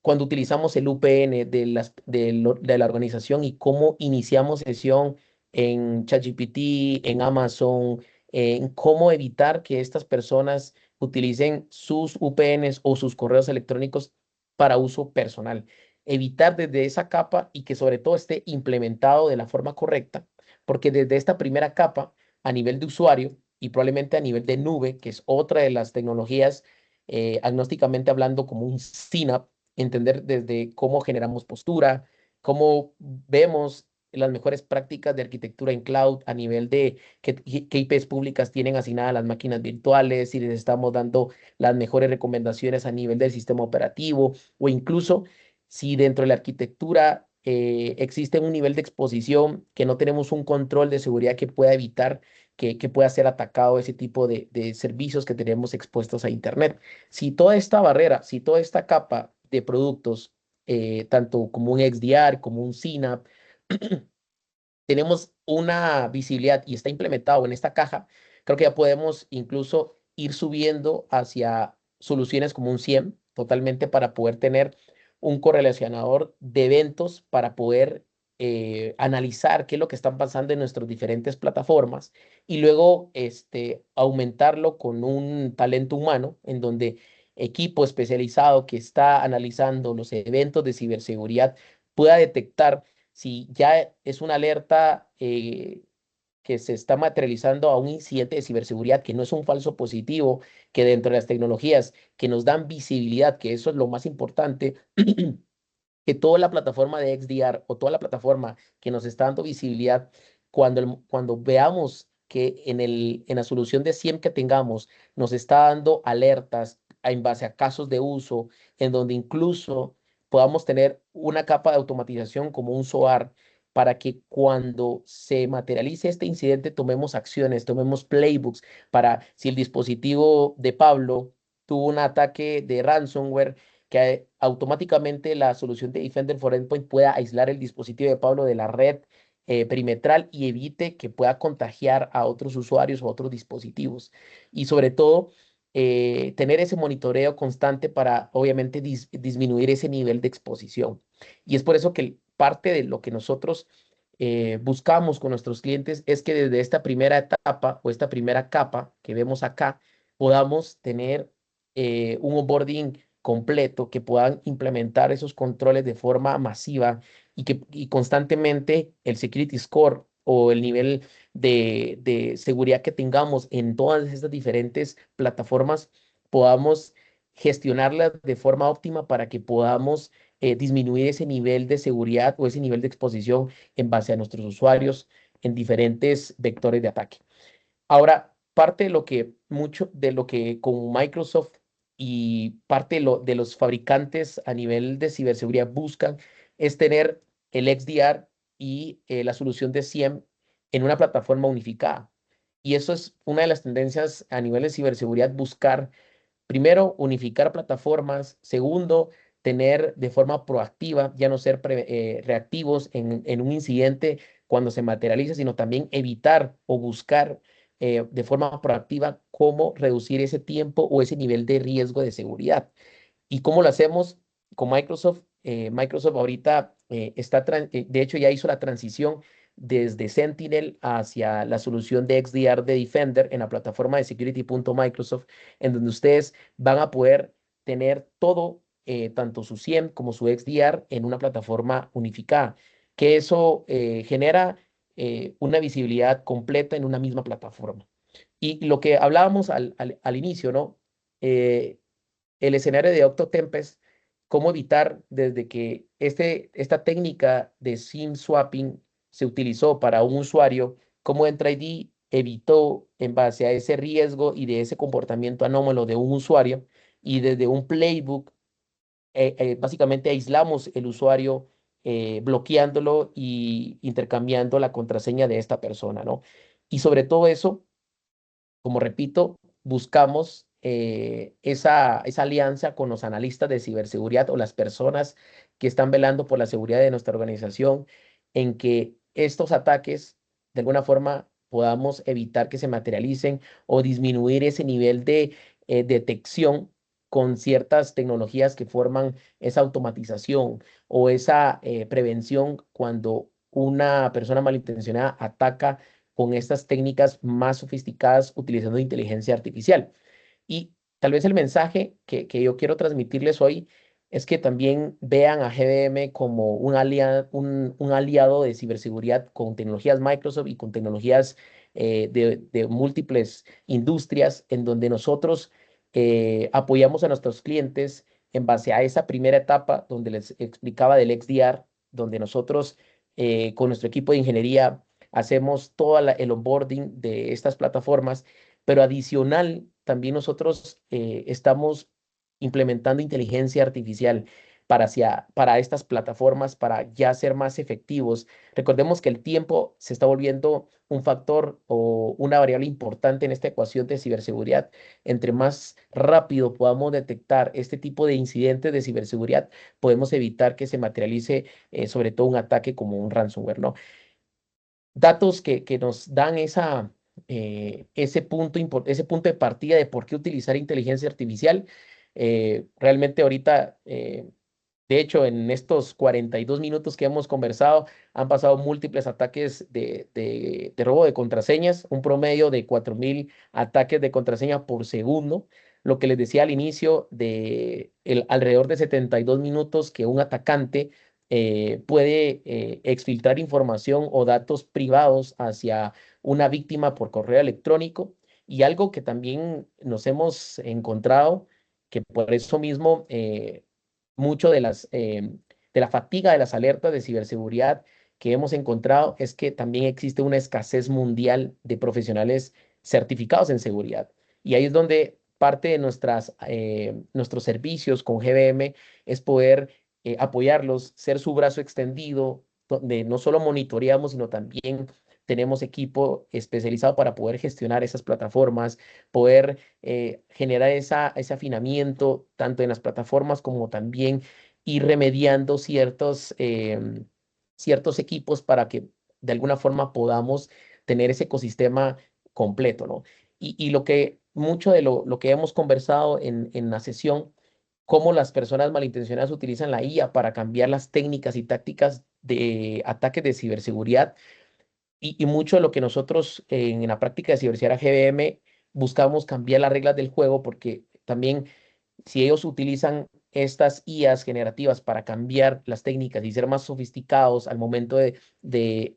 cuando utilizamos el VPN de la organización y cómo iniciamos sesión en ChatGPT, en Amazon, en cómo evitar que estas personas utilicen sus VPNs o sus correos electrónicos para uso personal. Evitar desde esa capa y que sobre todo esté implementado de la forma correcta, porque desde esta primera capa, a nivel de usuario y probablemente a nivel de nube, que es otra de las tecnologías agnósticamente hablando como un CNAPP, entender desde cómo generamos postura, cómo vemos las mejores prácticas de arquitectura en cloud a nivel de qué IPs públicas tienen asignadas las máquinas virtuales, si les estamos dando las mejores recomendaciones a nivel del sistema operativo o incluso si dentro de la arquitectura existe un nivel de exposición que no tenemos un control de seguridad que pueda evitar que pueda ser atacado ese tipo de servicios que tenemos expuestos a Internet. Si toda esta barrera, si toda esta capa de productos, tanto como un XDR, como un CNAPP, tenemos una visibilidad y está implementado en esta caja, creo que ya podemos incluso ir subiendo hacia soluciones como un SIEM, totalmente para poder tener un correlacionador de eventos para poder analizar qué es lo que están pasando en nuestras diferentes plataformas y luego aumentarlo con un talento humano en donde equipo especializado que está analizando los eventos de ciberseguridad pueda detectar si ya es una alerta que se está materializando a un incidente de ciberseguridad, que no es un falso positivo, que dentro de las tecnologías que nos dan visibilidad, que eso es lo más importante, que toda la plataforma de XDR o toda la plataforma que nos está dando visibilidad, cuando veamos que en la solución de SIEM que tengamos nos está dando alertas en base a casos de uso, en donde incluso podamos tener una capa de automatización como un SOAR para que cuando se materialice este incidente tomemos acciones, tomemos playbooks para si el dispositivo de Pablo tuvo un ataque de ransomware, que automáticamente la solución de Defender for Endpoint pueda aislar el dispositivo de Pablo de la red perimetral y evite que pueda contagiar a otros usuarios o otros dispositivos. Y sobre todo, tener ese monitoreo constante para, obviamente, disminuir ese nivel de exposición. Y es por eso que parte de lo que nosotros buscamos con nuestros clientes es que desde esta primera etapa o esta primera capa que vemos acá, podamos tener un onboarding completo, que puedan implementar esos controles de forma masiva y constantemente el security score o el nivel de seguridad que tengamos en todas estas diferentes plataformas, podamos gestionarlas de forma óptima para que podamos disminuir ese nivel de seguridad o ese nivel de exposición en base a nuestros usuarios en diferentes vectores de ataque. Ahora, parte de lo que con Microsoft y parte de los fabricantes a nivel de ciberseguridad buscan es tener el XDR y la solución de SIEM en una plataforma unificada. Y eso es una de las tendencias a nivel de ciberseguridad, buscar primero, unificar plataformas. Segundo, tener de forma proactiva, ya no ser reactivos en un incidente cuando se materializa, sino también evitar o buscar de forma proactiva cómo reducir ese tiempo o ese nivel de riesgo de seguridad. ¿Y cómo lo hacemos con Microsoft? Microsoft ahorita de hecho ya hizo la transición desde Sentinel hacia la solución de XDR de Defender en la plataforma de security.microsoft, en donde ustedes van a poder tener todo, tanto su SIEM como su XDR en una plataforma unificada, que eso genera una visibilidad completa en una misma plataforma. Y lo que hablábamos al inicio, ¿no? Eh, el escenario de Octotempest, cómo evitar desde que esta técnica de SIM swapping se utilizó para un usuario, cómo Entra ID evitó en base a ese riesgo y de ese comportamiento anómalo de un usuario y desde un playbook básicamente aislamos el usuario bloqueándolo y intercambiando la contraseña de esta persona, ¿no? Y sobre todo eso, como repito, buscamos esa alianza con los analistas de ciberseguridad o las personas que están velando por la seguridad de nuestra organización, en que estos ataques, de alguna forma, podamos evitar que se materialicen o disminuir ese nivel de detección con ciertas tecnologías que forman esa automatización o esa prevención cuando una persona malintencionada ataca con estas técnicas más sofisticadas utilizando inteligencia artificial. Y tal vez el mensaje que yo quiero transmitirles hoy es que también vean a GDM como un aliado de ciberseguridad con tecnologías Microsoft y con tecnologías de múltiples industrias en donde nosotros apoyamos a nuestros clientes en base a esa primera etapa donde les explicaba del XDR, donde nosotros con nuestro equipo de ingeniería hacemos todo el onboarding de estas plataformas, pero adicional, también nosotros estamos implementando inteligencia artificial para estas plataformas, para ya ser más efectivos. Recordemos que el tiempo se está volviendo un factor o una variable importante en esta ecuación de ciberseguridad. Entre más rápido podamos detectar este tipo de incidentes de ciberseguridad, podemos evitar que se materialice sobre todo un ataque como un ransomware, ¿no? Datos que nos dan ese punto de partida de por qué utilizar inteligencia artificial. Realmente ahorita De hecho, en estos 42 minutos que hemos conversado, han pasado múltiples ataques de robo de contraseñas, un promedio de 4.000 ataques de contraseña por segundo. Lo que les decía al inicio, alrededor de 72 minutos que un atacante puede exfiltrar información o datos privados hacia una víctima por correo electrónico. Y algo que también nos hemos encontrado, que por eso mismo mucho de la fatiga de las alertas de ciberseguridad que hemos encontrado es que también existe una escasez mundial de profesionales certificados en seguridad. Y ahí es donde parte de nuestros servicios con GBM es poder apoyarlos, ser su brazo extendido, donde no solo monitoreamos, sino también tenemos equipo especializado para poder gestionar esas plataformas, poder generar ese afinamiento tanto en las plataformas como también ir remediando ciertos equipos para que de alguna forma podamos tener ese ecosistema completo, ¿no? Y mucho de lo que hemos conversado en la sesión, cómo las personas malintencionadas utilizan la IA para cambiar las técnicas y tácticas de ataques de ciberseguridad y mucho de lo que nosotros en la práctica de ciberseguridad GBM buscamos cambiar las reglas del juego porque también si ellos utilizan estas IAs generativas para cambiar las técnicas y ser más sofisticados al momento de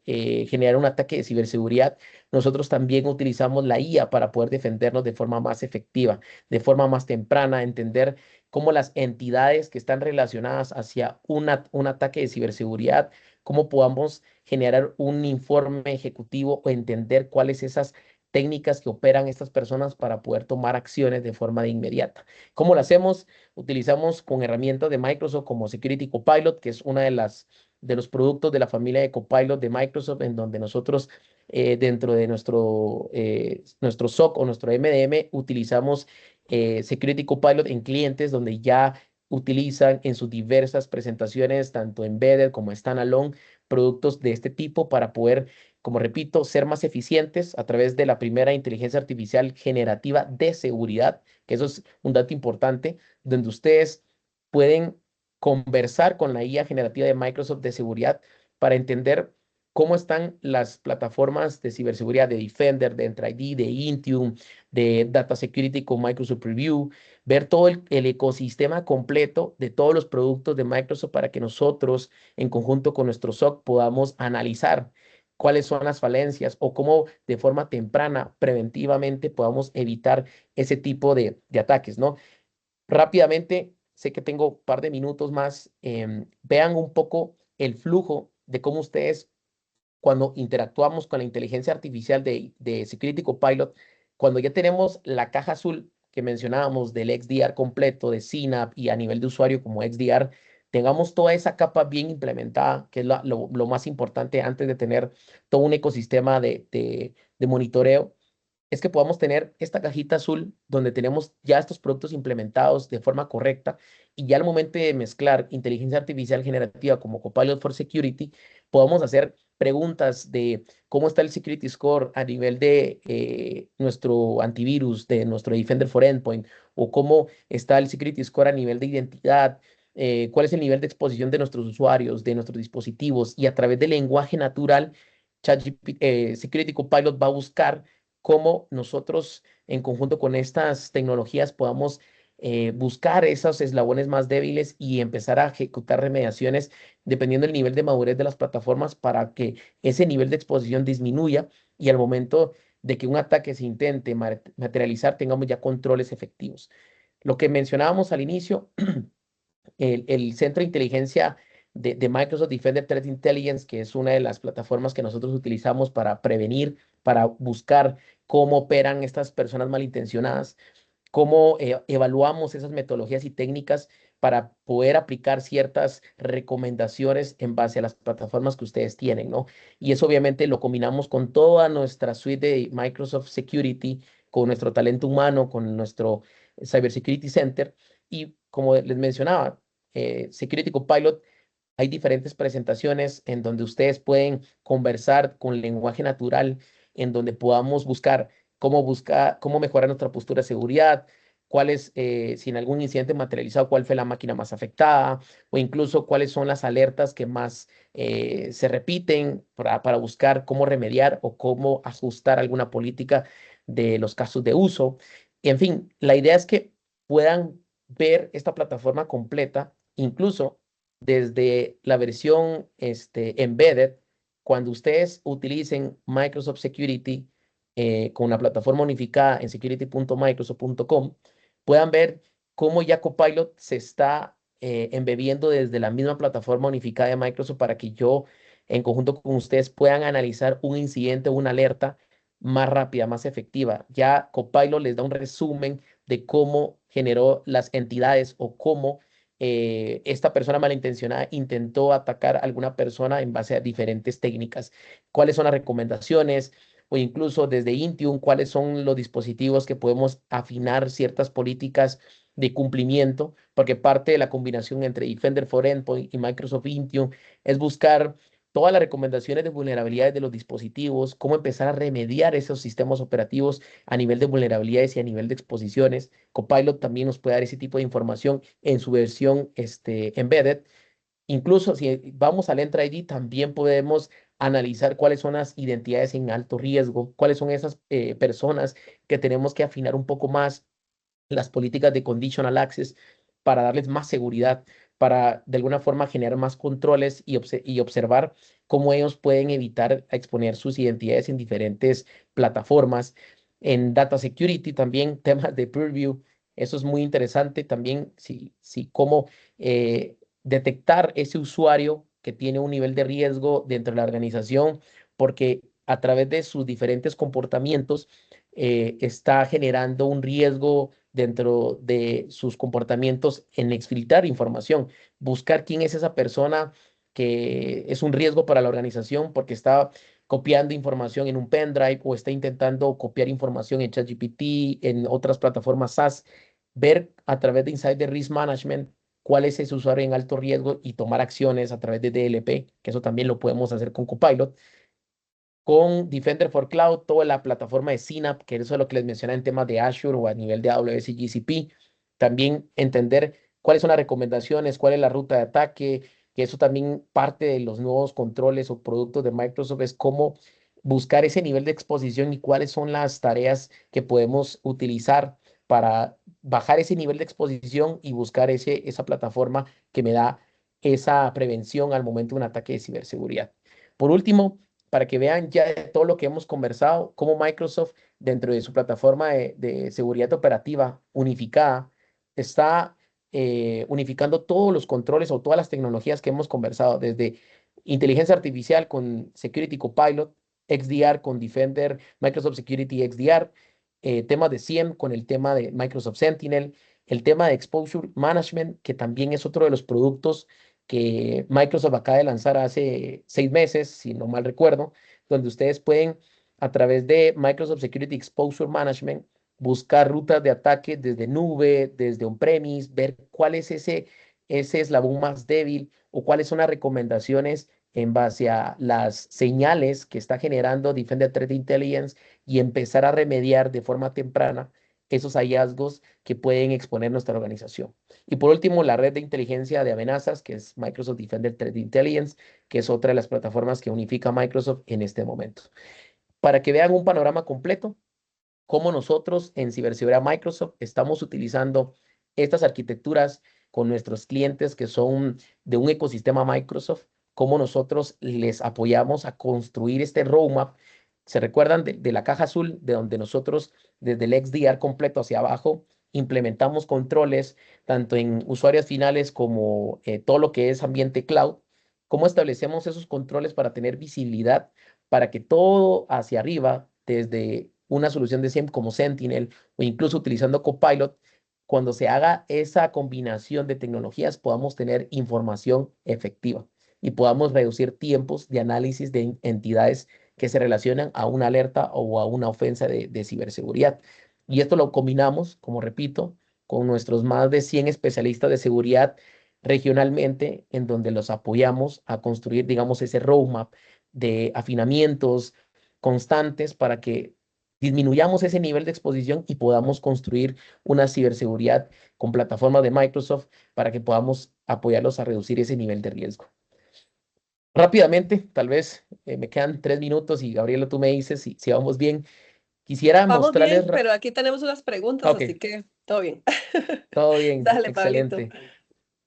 generar un ataque de ciberseguridad, nosotros también utilizamos la IA para poder defendernos de forma más efectiva, de forma más temprana, entender cómo las entidades que están relacionadas hacia un ataque de ciberseguridad, cómo podamos generar un informe ejecutivo o entender cuáles esas técnicas que operan estas personas para poder tomar acciones de forma de inmediata. ¿Cómo lo hacemos? Utilizamos con herramientas de Microsoft como Security Copilot, que es una de los productos de la familia de Copilot de Microsoft, en donde nosotros dentro de nuestro SOC o nuestro MDM utilizamos Security Copilot en clientes donde ya utilizan en sus diversas presentaciones, tanto embedded como standalone, productos de este tipo para poder, como repito, ser más eficientes a través de la primera inteligencia artificial generativa de seguridad, que eso es un dato importante, donde ustedes pueden conversar con la IA generativa de Microsoft de seguridad para entender cómo están las plataformas de ciberseguridad de Defender, de Entra ID, de Intune, de Data Security con Microsoft Preview, ver todo el ecosistema completo de todos los productos de Microsoft para que nosotros, en conjunto con nuestro SOC, podamos analizar cuáles son las falencias o cómo de forma temprana, preventivamente, podamos evitar ese tipo de ataques, ¿no? Rápidamente, sé que tengo un par de minutos más, vean un poco el flujo de cómo ustedes cuando interactuamos con la inteligencia artificial de Security Copilot, cuando ya tenemos la caja azul que mencionábamos del XDR completo, de CNAPP y a nivel de usuario como XDR, tengamos toda esa capa bien implementada, que es lo más importante antes de tener todo un ecosistema de monitoreo es que podamos tener esta cajita azul donde tenemos ya estos productos implementados de forma correcta y ya al momento de mezclar inteligencia artificial generativa como Copilot for Security, podamos hacer preguntas de cómo está el security score a nivel de nuestro antivirus, de nuestro Defender for Endpoint, o cómo está el security score a nivel de identidad, cuál es el nivel de exposición de nuestros usuarios, de nuestros dispositivos, y a través del lenguaje natural, Security Copilot va a buscar cómo nosotros, en conjunto con estas tecnologías, podamos buscar esos eslabones más débiles y empezar a ejecutar remediaciones dependiendo del nivel de madurez de las plataformas para que ese nivel de exposición disminuya y al momento de que un ataque se intente materializar, tengamos ya controles efectivos. Lo que mencionábamos al inicio, el centro de inteligencia de Microsoft Defender Threat Intelligence, que es una de las plataformas que nosotros utilizamos para prevenir, para buscar cómo operan estas personas malintencionadas, cómo evaluamos esas metodologías y técnicas para poder aplicar ciertas recomendaciones en base a las plataformas que ustedes tienen, ¿no? Y eso obviamente lo combinamos con toda nuestra suite de Microsoft Security, con nuestro talento humano, con nuestro Cybersecurity Center. Y como les mencionaba, Security Copilot, hay diferentes presentaciones en donde ustedes pueden conversar con lenguaje natural, en donde podamos buscar cómo mejorar nuestra postura de seguridad, si en algún incidente materializado, cuál fue la máquina más afectada, o incluso cuáles son las alertas que más se repiten para buscar cómo remediar o cómo ajustar alguna política de los casos de uso. En fin, la idea es que puedan ver esta plataforma completa, incluso desde la versión embedded, cuando ustedes utilicen Microsoft Security con la plataforma unificada en security.microsoft.com, puedan ver cómo ya Copilot se está embebiendo desde la misma plataforma unificada de Microsoft para que yo, en conjunto con ustedes, puedan analizar un incidente o una alerta más rápida, más efectiva. Ya Copilot les da un resumen de cómo generó las entidades o cómo esta persona malintencionada intentó atacar a alguna persona en base a diferentes técnicas. ¿Cuáles son las recomendaciones? O incluso desde Intune, cuáles son los dispositivos que podemos afinar ciertas políticas de cumplimiento, porque parte de la combinación entre Defender for Endpoint y Microsoft Intune es buscar todas las recomendaciones de vulnerabilidades de los dispositivos, cómo empezar a remediar esos sistemas operativos a nivel de vulnerabilidades y a nivel de exposiciones. Copilot también nos puede dar ese tipo de información en su versión embedded. Incluso si vamos al Entra ID, también podemos analizar cuáles son las identidades en alto riesgo, cuáles son esas personas que tenemos que afinar un poco más las políticas de conditional access para darles más seguridad, para de alguna forma generar más controles y observar cómo ellos pueden evitar exponer sus identidades en diferentes plataformas. En Data Security también temas de Purview, eso es muy interesante también, si cómo detectar ese usuario que tiene un nivel de riesgo dentro de la organización, porque a través de sus diferentes comportamientos está generando un riesgo dentro de sus comportamientos en exfiltrar información, buscar quién es esa persona que es un riesgo para la organización porque está copiando información en un pendrive o está intentando copiar información en ChatGPT, en otras plataformas SaaS, ver a través de Insider Risk Management cuál es ese usuario en alto riesgo y tomar acciones a través de DLP, que eso también lo podemos hacer con Copilot con Defender for Cloud, toda la plataforma de Synapse, que eso es lo que les mencioné en temas de Azure o a nivel de AWS y GCP. También entender cuáles son las recomendaciones, cuál es la ruta de ataque, que eso también parte de los nuevos controles o productos de Microsoft, es cómo buscar ese nivel de exposición y cuáles son las tareas que podemos utilizar para bajar ese nivel de exposición y buscar esa plataforma que me da esa prevención al momento de un ataque de ciberseguridad. Por último, para que vean ya de todo lo que hemos conversado, cómo Microsoft, dentro de su plataforma de seguridad operativa unificada, está unificando todos los controles o todas las tecnologías que hemos conversado, desde inteligencia artificial con Security Copilot, XDR con Defender, Microsoft Security XDR, temas de SIEM con el tema de Microsoft Sentinel, el tema de Exposure Management, que también es otro de los productos que Microsoft acaba de lanzar hace 6 meses, si no mal recuerdo, donde ustedes pueden, a través de Microsoft Security Exposure Management, buscar rutas de ataque desde nube, desde on-premise, ver cuál es ese eslabón más débil o cuáles son las recomendaciones en base a las señales que está generando Defender Threat Intelligence y empezar a remediar de forma temprana esos hallazgos que pueden exponer nuestra organización. Y por último, la red de inteligencia de amenazas, que es Microsoft Defender Threat Intelligence, que es otra de las plataformas que unifica Microsoft en este momento. Para que vean un panorama completo, cómo nosotros en Ciberseguridad Microsoft estamos utilizando estas arquitecturas con nuestros clientes que son de un ecosistema Microsoft, cómo nosotros les apoyamos a construir este roadmap. ¿Se recuerdan de la caja azul, de donde nosotros desde el XDR completo hacia abajo implementamos controles tanto en usuarios finales como todo lo que es ambiente cloud? ¿Cómo establecemos esos controles para tener visibilidad, para que todo hacia arriba, desde una solución de SIEM como Sentinel o incluso utilizando Copilot, cuando se haga esa combinación de tecnologías podamos tener información efectiva y podamos reducir tiempos de análisis de entidades que se relacionan a una alerta o a una ofensa de ciberseguridad? Y esto lo combinamos, como repito, con nuestros más de 100 especialistas de seguridad regionalmente, en donde los apoyamos a construir, digamos, ese roadmap de afinamientos constantes para que disminuyamos ese nivel de exposición y podamos construir una ciberseguridad con plataformas de Microsoft para que podamos apoyarlos a reducir ese nivel de riesgo. Rápidamente, tal vez me quedan 3 minutos y Gabriela, tú me dices si vamos bien. Quisiera Vamos mostrarles... bien, pero aquí tenemos unas preguntas, Ok, así que todo bien. todo bien, Dale, Pablito. excelente.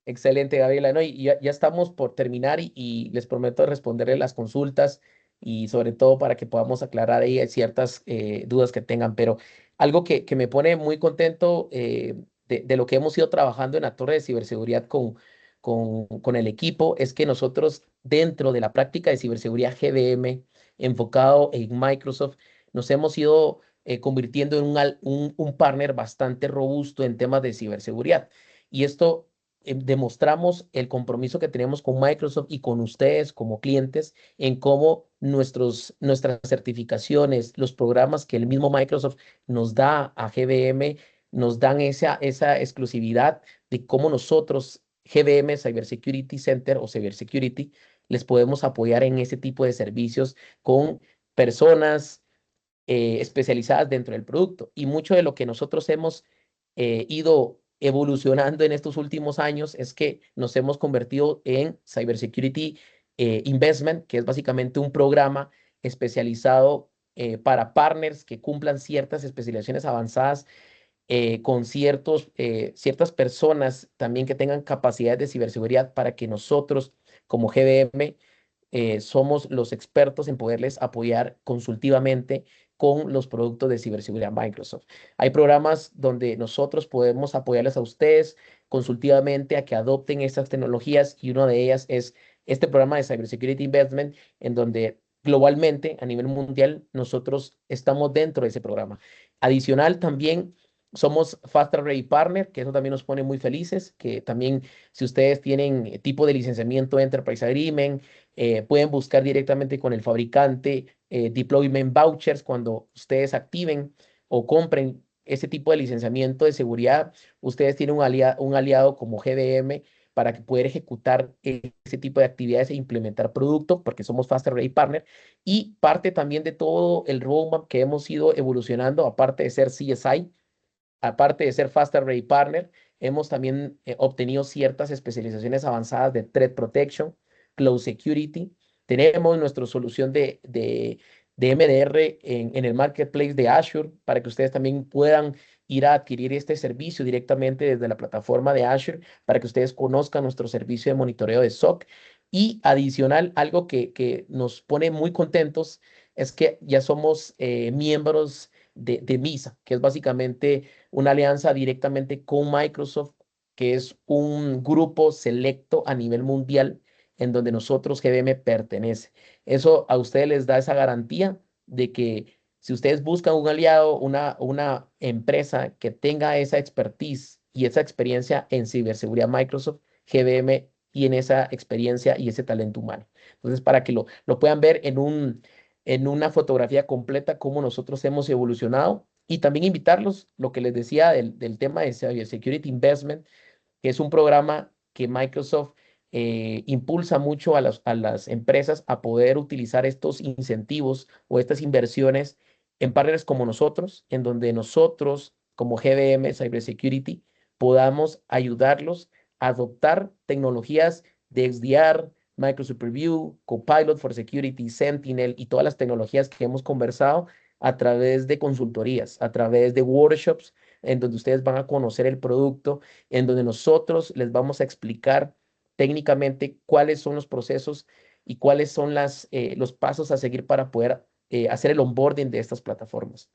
Excelente, Gabriela. No, y ya estamos por terminar y les prometo responderle las consultas y sobre todo para que podamos aclarar ahí ciertas dudas que tengan. Pero algo que me pone muy contento de lo que hemos ido trabajando en la torre de ciberseguridad con el equipo es que nosotros dentro de la práctica de ciberseguridad GBM enfocado en Microsoft nos hemos ido convirtiendo en un partner bastante robusto en temas de ciberseguridad. Y esto demostramos el compromiso que tenemos con Microsoft y con ustedes como clientes en cómo nuestras certificaciones, los programas que el mismo Microsoft nos da a GBM, nos dan esa exclusividad de cómo nosotros, GBM Cybersecurity Center o Cybersecurity, les podemos apoyar en ese tipo de servicios con personas especializadas dentro del producto. Y mucho de lo que nosotros hemos ido evolucionando en estos últimos años es que nos hemos convertido en Cybersecurity Investment, que es básicamente un programa especializado para partners que cumplan ciertas especializaciones avanzadas con ciertas personas también que tengan capacidades de ciberseguridad para que nosotros como GBM somos los expertos en poderles apoyar consultivamente con los productos de ciberseguridad Microsoft. Hay programas donde nosotros podemos apoyarles a ustedes consultivamente a que adopten estas tecnologías y una de ellas es este programa de Cybersecurity Investment en donde globalmente a nivel mundial nosotros estamos dentro de ese programa. Adicional también somos Fast Track Ready Partner, que eso también nos pone muy felices, que también si ustedes tienen tipo de licenciamiento Enterprise Agreement, pueden buscar directamente con el fabricante deployment vouchers cuando ustedes activen o compren ese tipo de licenciamiento de seguridad. Ustedes tienen un aliado como GDM para que poder ejecutar ese tipo de actividades e implementar producto, porque somos Faster Ready Partner. Y parte también de todo el roadmap que hemos ido evolucionando, aparte de ser CSI, aparte de ser Faster Ready Partner, hemos también obtenido ciertas especializaciones avanzadas de Threat Protection, Cloud Security. Tenemos nuestra solución de MDR en el marketplace de Azure para que ustedes también puedan ir a adquirir este servicio directamente desde la plataforma de Azure para que ustedes conozcan nuestro servicio de monitoreo de SOC. Y adicional, algo que nos pone muy contentos es que ya somos miembros de MISA, que es básicamente una alianza directamente con Microsoft, que es un grupo selecto a nivel mundial en donde nosotros GBM pertenece. Eso a ustedes les da esa garantía de que si ustedes buscan un aliado, una empresa que tenga esa expertise y esa experiencia en ciberseguridad Microsoft, GBM tiene esa experiencia y ese talento humano. Entonces, para que lo puedan ver en una fotografía completa cómo nosotros hemos evolucionado y también invitarlos, lo que les decía del tema de Cybersecurity Investment, que es un programa que Microsoft impulsa mucho a las empresas a poder utilizar estos incentivos o estas inversiones en partners como nosotros, en donde nosotros, como GBM Cybersecurity, podamos ayudarlos a adoptar tecnologías de XDR, Microsoft Preview, Copilot for Security, Sentinel y todas las tecnologías que hemos conversado a través de consultorías, a través de workshops, en donde ustedes van a conocer el producto, en donde nosotros les vamos a explicar técnicamente cuáles son los procesos y cuáles son los pasos a seguir para poder hacer el onboarding de estas plataformas.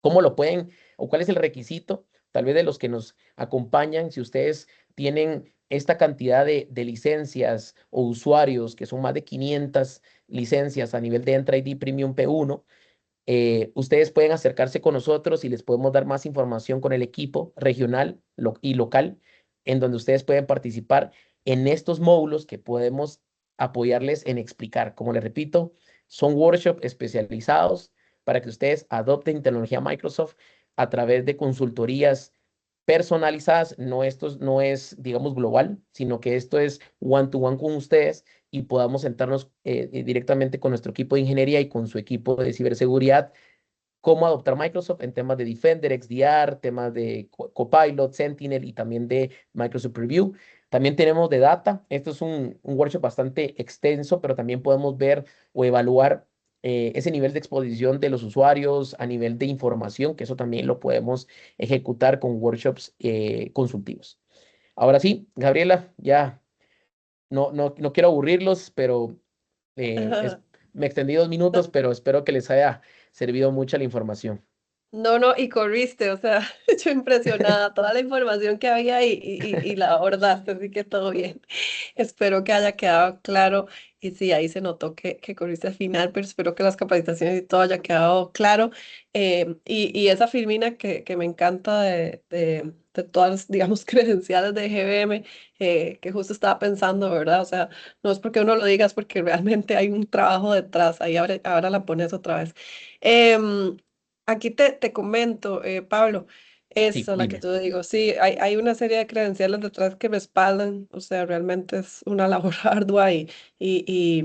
¿Cómo lo pueden o cuál es el requisito? Tal vez de los que nos acompañan, si ustedes tienen esta cantidad de licencias o usuarios, que son más de 500 licencias a nivel de Entra ID Premium P1, ustedes pueden acercarse con nosotros y les podemos dar más información con el equipo regional y local, en donde ustedes pueden participar en estos módulos que podemos apoyarles en explicar. Como les repito, son workshops especializados para que ustedes adopten tecnología Microsoft a través de consultorías personalizadas. No, esto no es, digamos, global, sino que esto es one-to-one con ustedes y podamos sentarnos directamente con nuestro equipo de ingeniería y con su equipo de ciberseguridad cómo adoptar Microsoft en temas de Defender, XDR, temas de Copilot, Sentinel y también de Microsoft Preview. También tenemos de data. Esto es un workshop bastante extenso, pero también podemos ver o evaluar ese nivel de exposición de los usuarios a nivel de información, que eso también lo podemos ejecutar con workshops consultivos. Ahora sí, Gabriela, ya no quiero aburrirlos, pero me extendí 2 minutos, pero espero que les haya servido mucho la información. No, no, y corriste, o sea, yo impresionada, toda la información que había y la abordaste, así que todo bien. Espero que haya quedado claro y sí, ahí se notó que corriste al final, pero espero que las capacitaciones y todo haya quedado claro. Y esa filmina que me encanta de todas las, digamos, credenciales de GBM, que justo estaba pensando, ¿verdad? O sea, no es porque uno lo diga, es porque realmente hay un trabajo detrás, ahí ahora la pones otra vez. Em, Aquí te comento, Pablo, Sí, esa la que dime. te digo, sí, hay una serie de credenciales detrás que respaldan, o sea, realmente es una labor ardua y, y,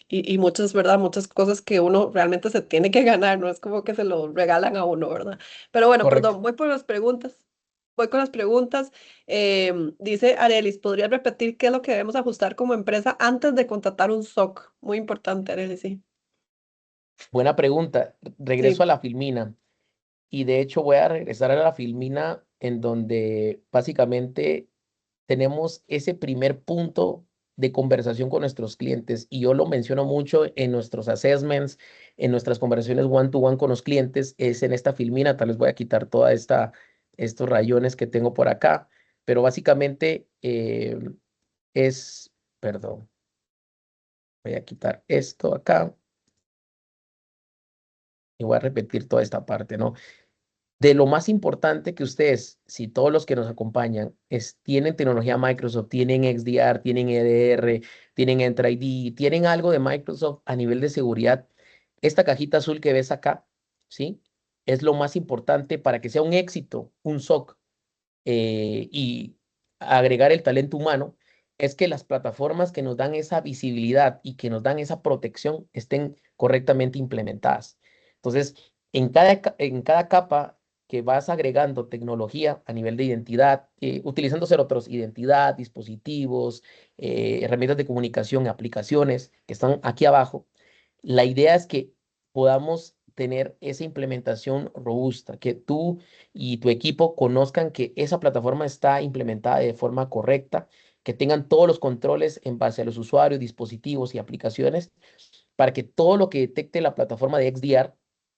y muchas, ¿verdad? Muchas cosas que uno realmente se tiene que ganar, no es como que se lo regalan a uno, ¿verdad? Pero bueno, Correcto. perdón, voy por las preguntas. Voy con las preguntas. Dice Arelis, ¿podrías repetir qué es lo que debemos ajustar como empresa antes de contratar un SOC? Muy importante, Arelis, sí. Buena pregunta. Regreso Sí. a la filmina y de hecho voy a regresar a la filmina en donde básicamente tenemos ese primer punto de conversación con nuestros clientes y yo lo menciono mucho en nuestros assessments, en nuestras conversaciones one to one con los clientes, es en esta filmina, tal vez voy a quitar estos rayones que tengo por acá, pero básicamente es, perdón, voy a quitar esto acá y voy a repetir toda esta parte, ¿no? De lo más importante que ustedes, si todos los que nos acompañan tienen tecnología Microsoft, tienen XDR, tienen EDR, tienen Entra ID, tienen algo de Microsoft a nivel de seguridad, esta cajita azul que ves acá, ¿sí? Es lo más importante para que sea un éxito, un SOC, y agregar el talento humano, es que las plataformas que nos dan esa visibilidad y que nos dan esa protección estén correctamente implementadas. Entonces, en cada capa que vas agregando tecnología a nivel de identidad, utilizando ser otros, identidad, dispositivos, herramientas de comunicación, aplicaciones que están aquí abajo, la idea es que podamos tener esa implementación robusta, que tú y tu equipo conozcan que esa plataforma está implementada de forma correcta, que tengan todos los controles en base a los usuarios, dispositivos y aplicaciones, para que todo lo que detecte la plataforma de XDR,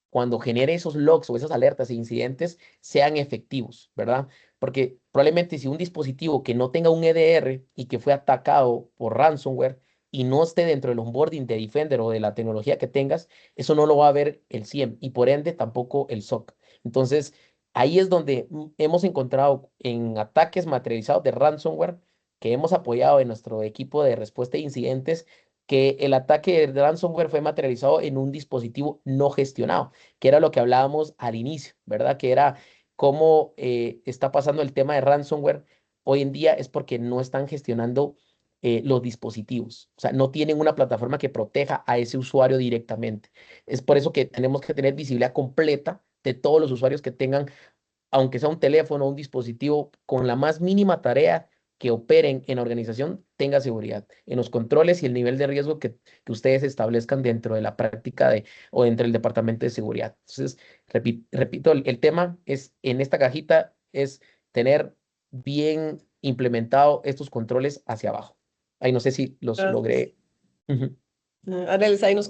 cuando genere esos logs o esas alertas e incidentes, sean efectivos, ¿verdad? Porque probablemente si un dispositivo que no tenga un EDR y que fue atacado por ransomware y no esté dentro del onboarding de Defender o de la tecnología que tengas, eso no lo va a ver el CIEM y por ende tampoco el SOC. Entonces, ahí es donde hemos encontrado en ataques materializados de ransomware que hemos apoyado en nuestro equipo de respuesta a incidentes, que el ataque de ransomware fue materializado en un dispositivo no gestionado, que era lo que hablábamos al inicio, ¿verdad? Que era cómo está pasando el tema de ransomware hoy en día es porque no están gestionando los dispositivos, o sea, no tienen una plataforma que proteja a ese usuario directamente. Es por eso que tenemos que tener visibilidad completa de todos los usuarios que tengan, aunque sea un teléfono o un dispositivo, con la más mínima tarea que operen en la organización, tenga seguridad en los controles y el nivel de riesgo que ustedes establezcan dentro de la práctica o entre el departamento de seguridad. Entonces, repito, el tema es en esta cajita es tener bien implementado estos controles hacia abajo. Ahí no sé si los Gracias. logré. Ujú. Arelis, ahí nos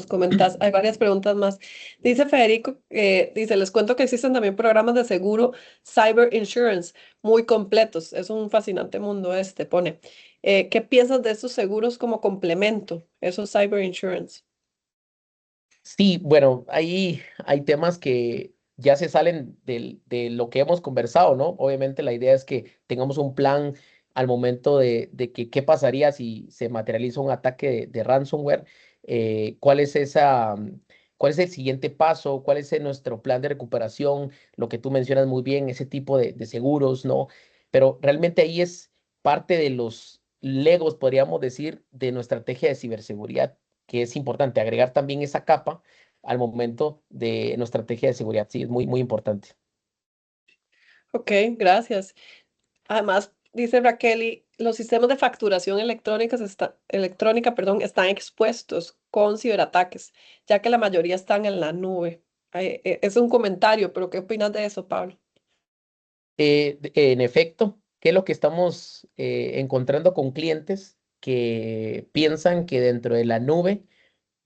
comentas, hay varias preguntas más. Dice Federico, dice, les cuento que existen también programas de seguro Cyber Insurance muy completos. Es un fascinante mundo este, pone. ¿Qué piensas de estos seguros como complemento, esos Cyber Insurance? Sí, bueno, ahí hay temas que ya se salen de lo que hemos conversado, ¿no? Obviamente la idea es que tengamos un plan al momento de que qué pasaría si se materializa un ataque de ransomware, cuál es cuál es el siguiente paso, cuál es nuestro plan de recuperación, lo que tú mencionas muy bien, ese tipo de seguros, ¿no? Pero realmente ahí es parte de los legos, podríamos decir, de nuestra estrategia de ciberseguridad, que es importante agregar también esa capa al momento de nuestra estrategia de seguridad. Sí, es muy, muy importante. Ok, gracias. Además, dice Raquel, los sistemas de facturación electrónica, perdón, están expuestos con ciberataques, ya que la mayoría están en la nube. Es un comentario, pero ¿qué opinas de eso, Pablo? En efecto, ¿qué es lo que estamos encontrando con clientes que piensan que dentro de la nube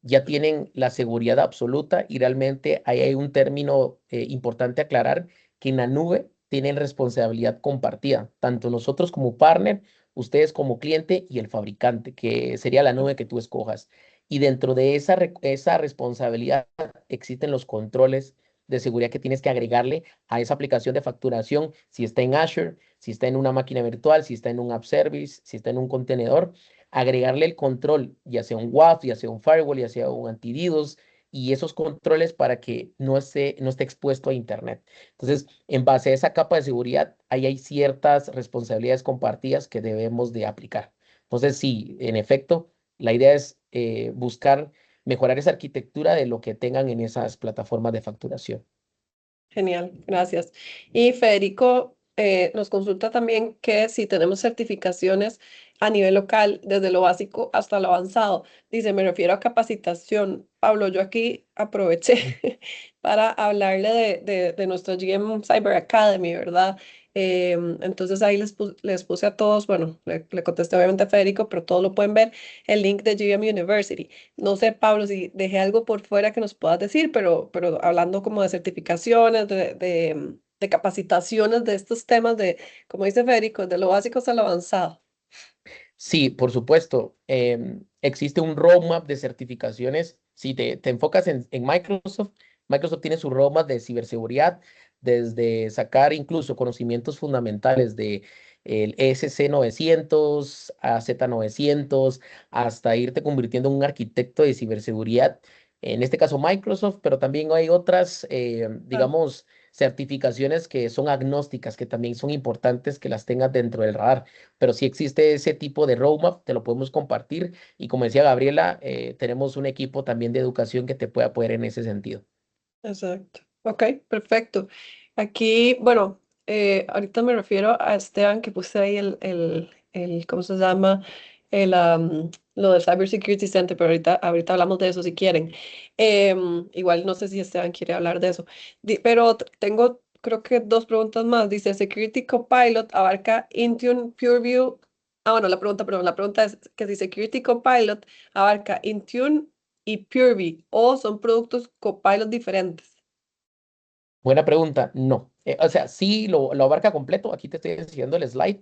ya tienen la seguridad absoluta y realmente ahí hay un término importante a aclarar, que en la nube tienen responsabilidad compartida, tanto nosotros como partner, ustedes como cliente y el fabricante, que sería la nube que tú escojas. Y dentro de esa responsabilidad existen los controles de seguridad que tienes que agregarle a esa aplicación de facturación, si está en Azure, si está en una máquina virtual, si está en un app service, si está en un contenedor, agregarle el control, ya sea un WAF, ya sea un firewall, ya sea un antivirus, y esos controles para que no esté expuesto a Internet. Entonces, en base a esa capa de seguridad, ahí hay ciertas responsabilidades compartidas que debemos de aplicar. Entonces, sí, en efecto, la idea es buscar mejorar esa arquitectura de lo que tengan en esas plataformas de facturación. Genial, gracias. Y Federico nos consulta también que si tenemos certificaciones a nivel local, desde lo básico hasta lo avanzado. Dice, me refiero a capacitación. Pablo, yo aquí aproveché para hablarle de nuestro GM Cyber Academy, ¿verdad? Entonces ahí les puse a todos, bueno, le contesté obviamente a Federico, pero todos lo pueden ver, el link de GM University. No sé, Pablo, si dejé algo por fuera que nos puedas decir, pero hablando como de certificaciones, de capacitaciones de estos temas de, como dice Federico, de lo básico hasta lo avanzado. Sí, por supuesto. Existe un roadmap de certificaciones. Si te enfocas en Microsoft, Microsoft tiene su roadmap de ciberseguridad, desde sacar incluso conocimientos fundamentales de el ESC 900 a Z 900, hasta irte convirtiendo en un arquitecto de ciberseguridad. En este caso Microsoft, pero también hay otras, Ah, digamos, certificaciones que son agnósticas, que también son importantes que las tengas dentro del radar, pero si existe ese tipo de roadmap, te lo podemos compartir. Y como decía Gabriela, tenemos un equipo también de educación que te puede apoyar en ese sentido. exacto. Ok, perfecto. Aquí, bueno, ahorita me refiero a Esteban que puse ahí ¿cómo se llama? Lo del Cyber Security Center, pero ahorita hablamos de eso si quieren. Igual no sé si Esteban quiere hablar de eso. Pero tengo, creo que dos preguntas más. Dice, Security Copilot abarca Intune, PureView. Ah, bueno, perdón, la pregunta es que si Security Copilot abarca Intune y PureView o son productos Copilot diferentes. Buena pregunta. No. O sea, sí lo abarca completo. Aquí te estoy enseñando el slide.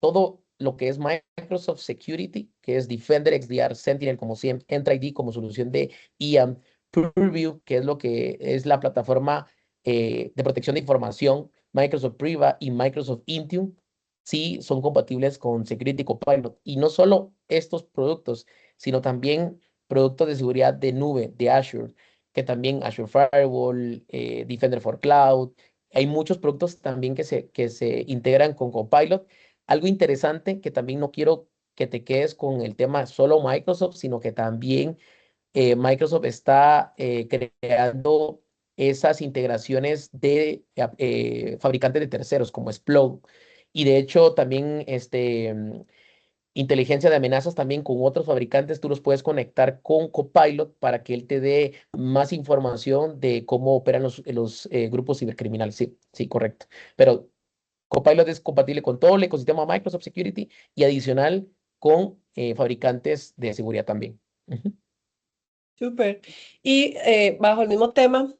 Todo lo que es Microsoft Security, que es Defender, XDR, Sentinel como SIEM, Entra ID como solución de IAM, Purview, que es lo que es la plataforma de protección de información, Microsoft Priva y Microsoft Intune, sí son compatibles con Security Copilot. Y no solo estos productos, sino también productos de seguridad de nube, de Azure, que también Azure Firewall, Defender for Cloud. Hay muchos productos también que se integran con Copilot. Algo interesante que también no quiero que te quedes con el tema solo Microsoft, sino que también Microsoft está creando esas integraciones de fabricantes de terceros como Splunk. Y de hecho también inteligencia de amenazas también con otros fabricantes, tú los puedes conectar con Copilot para que él te dé más información de cómo operan los grupos cibercriminales. Sí, sí, correcto. Pero Copilot es compatible con todo el ecosistema Microsoft Security y adicional con fabricantes de seguridad también. Ujú. Súper. Y bajo el mismo tema,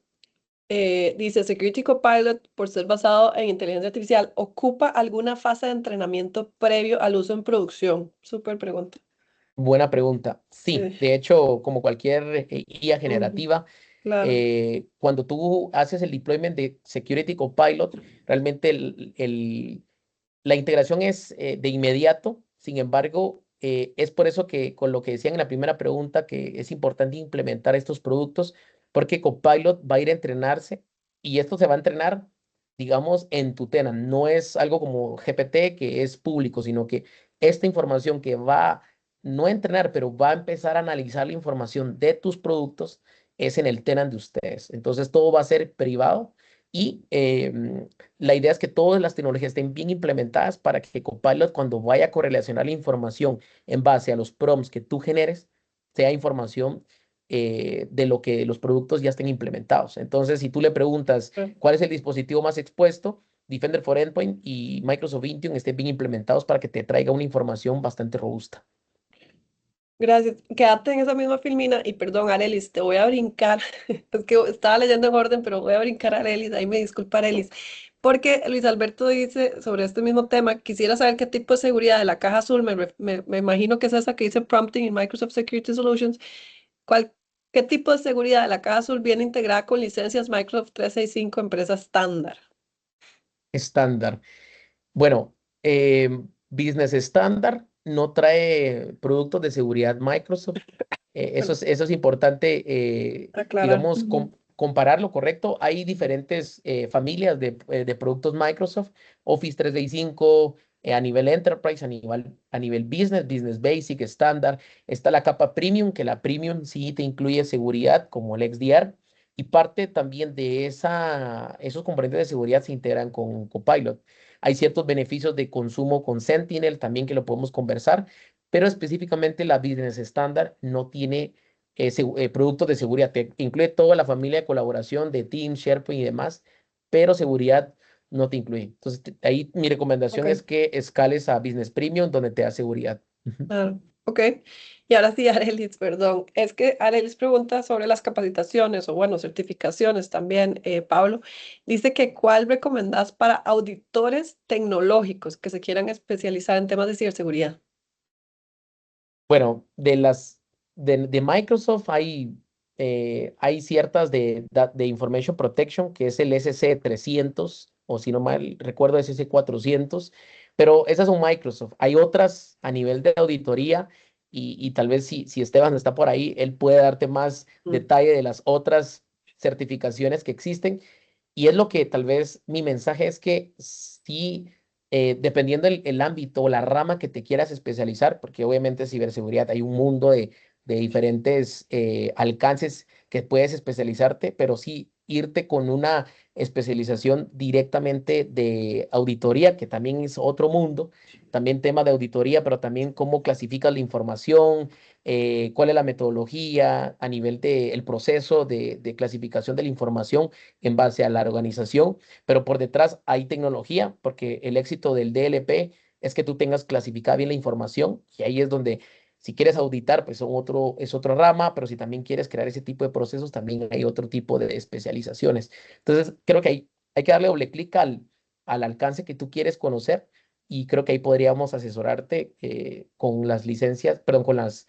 dice Security Copilot, por ser basado en inteligencia artificial, ¿ocupa alguna fase de entrenamiento previo al uso en producción? Súper pregunta. Buena pregunta. Sí, Sí. de hecho, como cualquier IA Ujú, generativa, claro. cuando tú haces el deployment de Security Copilot, realmente la integración es de inmediato. Sin embargo, es por eso que con lo que decían en la primera pregunta, que es importante implementar estos productos, porque Copilot va a ir a entrenarse y esto se va a entrenar, digamos, en tu tenant. No es algo como GPT que es público, sino que esta información que va, no a entrenar, pero va a empezar a analizar la información de tus productos es en el tenant de ustedes. Entonces todo va a ser privado y la idea es que todas las tecnologías estén bien implementadas para que Copilot cuando vaya a correlacionar la información en base a los prompts que tú generes, sea información de lo que los productos ya estén implementados. Entonces, si tú le preguntas cuál es el dispositivo más expuesto, Defender for Endpoint y Microsoft Intune estén bien implementados para que te traiga una información bastante robusta. Gracias. Quédate en esa misma filmina y perdón, Arelis, te voy a brincar. Es que estaba leyendo en orden, pero voy a brincar a Arelis. Ahí me disculpa, Arelis. Porque Luis Alberto dice sobre este mismo tema, quisiera saber qué tipo de seguridad de la caja azul, me imagino que es esa que dice Prompting en Microsoft Security Solutions. ¿Cuál, qué tipo de seguridad de la caja azul viene integrada con licencias Microsoft 365 empresa estándar? Estándar. Bueno, Business Standard no trae productos de seguridad Microsoft. Bueno, Eso es importante, aclarar. digamos, compararlo, ¿correcto? Hay diferentes familias de productos Microsoft, Office 365, a nivel Enterprise, a nivel Business, Business Basic, Standard. Está la capa Premium, que la Premium sí te incluye seguridad, como el XDR, y parte también de esos componentes de seguridad se integran con Copilot. Hay ciertos beneficios de consumo con Sentinel también que lo podemos conversar, pero específicamente la Business Standard no tiene productos de seguridad. Te incluye toda la familia de colaboración de Teams, SharePoint y demás, pero seguridad no te incluye. Entonces, ahí mi recomendación es Ok. que escales a Business Premium, donde te da seguridad. Ujú. Claro, ok. Y ahora sí, Arelis, perdón. Es que Arelis pregunta sobre las capacitaciones o, bueno, certificaciones también, Pablo. Dice que ¿cuál recomendás para auditores tecnológicos que se quieran especializar en temas de ciberseguridad? Bueno, de Microsoft hay ciertas de Information Protection, que es el SC 300 o si no mal recuerdo, SC 400, pero esas son Microsoft. Hay otras a nivel de auditoría y tal vez si Esteban está por ahí, él puede darte más Mm, detalle de las otras certificaciones que existen. Y es lo que tal vez mi mensaje es que sí, dependiendo el ámbito o la rama que te quieras especializar, porque obviamente ciberseguridad hay un mundo de diferentes alcances que puedes especializarte, pero sí irte con una especialización directamente de auditoría, que también es otro mundo, también tema de auditoría, pero también cómo clasificas la información, cuál es la metodología a nivel del proceso de clasificación de la información en base a la organización, pero por detrás hay tecnología, porque el éxito del DLP es que tú tengas clasificada bien la información y ahí es donde si quieres auditar, pues es otra rama, pero si también quieres crear ese tipo de procesos, también hay otro tipo de especializaciones. Entonces, creo que hay que darle doble clic al alcance que tú quieres conocer y creo que ahí podríamos asesorarte con las licencias, perdón, con las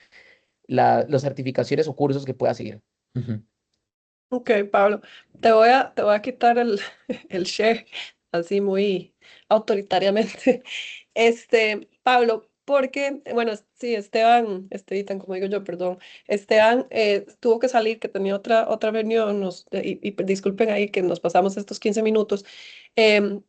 certificaciones o cursos que puedas seguir. Ujú. ok, Pablo, te voy a quitar el share así muy autoritariamente. Pablo, porque, bueno, sí, Esteban, como digo yo, perdón, Esteban tuvo que salir, que tenía otra reunión, disculpen ahí que nos pasamos estos 15 minutos,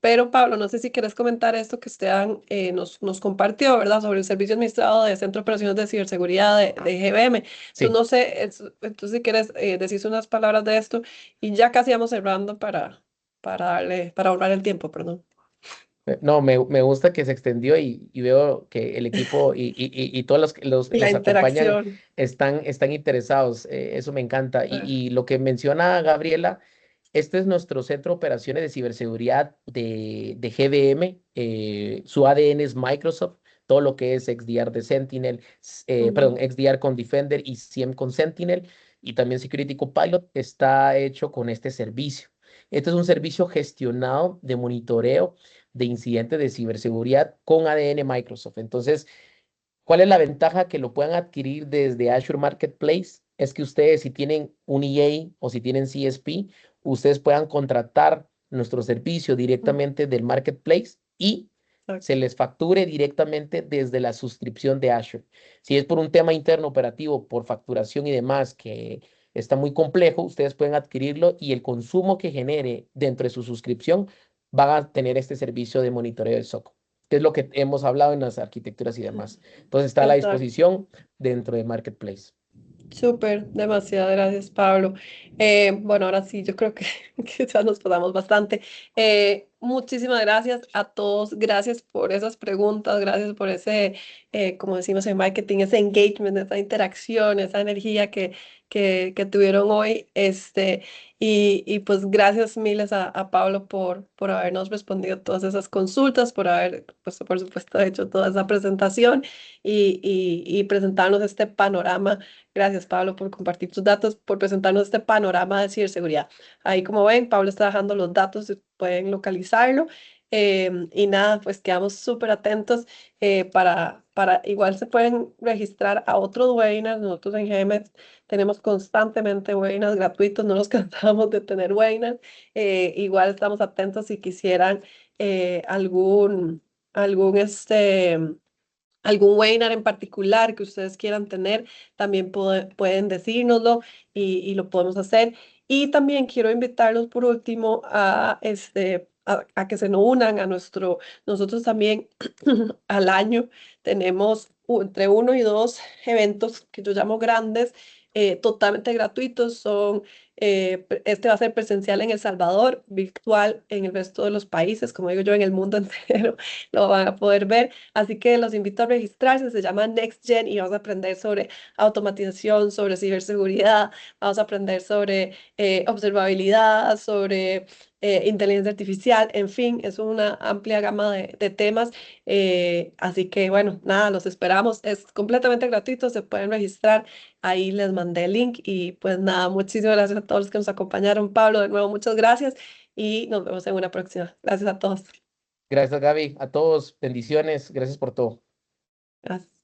pero Pablo, no sé si quieres comentar esto que Esteban nos compartió, ¿verdad? Sobre el servicio administrado de Centro de Operaciones de Ciberseguridad de GBM. Entonces, Sí. no sé, entonces si quieres decir unas palabras de esto y ya casi vamos cerrando para ahorrar el tiempo, perdón. No, me gusta que se extendió y veo que el equipo y todos los que Y la nos acompañan interacción. están interesados. Eso me encanta. Y lo que menciona Gabriela, este es nuestro centro de operaciones de ciberseguridad de GBM. Su ADN es Microsoft. Todo lo que es XDR de Sentinel, perdón, Ujú. XDR con Defender y SIEM con Sentinel. Y también Security Copilot está hecho con este servicio. Este es un servicio gestionado de monitoreo de incidentes de ciberseguridad con ADN Microsoft. Entonces, ¿cuál es la ventaja que lo puedan adquirir desde Azure Marketplace? Es que ustedes si tienen un EA o si tienen CSP, ustedes puedan contratar nuestro servicio directamente del Marketplace y se Exacto. les facture directamente desde la suscripción de Azure. Si es por un tema interno operativo, por facturación y demás, que está muy complejo, ustedes pueden adquirirlo y el consumo que genere dentro de su suscripción van a tener este servicio de monitoreo del SOC, que es lo que hemos hablado en las arquitecturas y demás. Entonces está a la Exacto. disposición dentro de Marketplace. Súper, demasiadas gracias, Pablo. Bueno, ahora sí, yo creo que, que ya nos pasamos bastante. Muchísimas gracias a todos, gracias por esas preguntas, gracias por ese, como decimos en marketing, ese engagement, esa interacción, esa energía que tuvieron hoy. Y pues gracias miles a Pablo por habernos respondido todas esas consultas, por haber, pues, por supuesto, hecho toda esa presentación y presentarnos este panorama. Gracias, Pablo, por compartir tus datos, por presentarnos este panorama de ciberseguridad. Ahí, como ven, Pablo está dejando los datos, pueden localizarlo. Y nada, pues quedamos súper atentos igual se pueden registrar a otros webinars. Nosotros en GMX tenemos constantemente webinars gratuitos, no nos cansamos de tener webinars. Igual estamos atentos si quisieran algún algún webinar en particular que ustedes quieran tener, también pueden decírnoslo y lo podemos hacer. Y también quiero invitarlos por último a que se nos unan a nosotros también al año tenemos entre uno y dos eventos que yo llamo grandes, totalmente gratuitos. Este va a ser presencial en El Salvador, virtual en el resto de los países, como digo yo, en el mundo entero lo van a poder ver. Así que los invito a registrarse, se llama Next Gen y vamos a aprender sobre automatización, sobre ciberseguridad, vamos a aprender sobre observabilidad, sobre inteligencia artificial, en fin, es una amplia gama de temas. Así que bueno, nada, los esperamos, es completamente gratuito, se pueden registrar, ahí les mandé el link y pues nada, muchísimas gracias a todos los que nos acompañaron. Pablo, de nuevo, muchas gracias y nos vemos en una próxima. Gracias a todos. Gracias, Gaby. A todos, bendiciones. Gracias por todo. Gracias.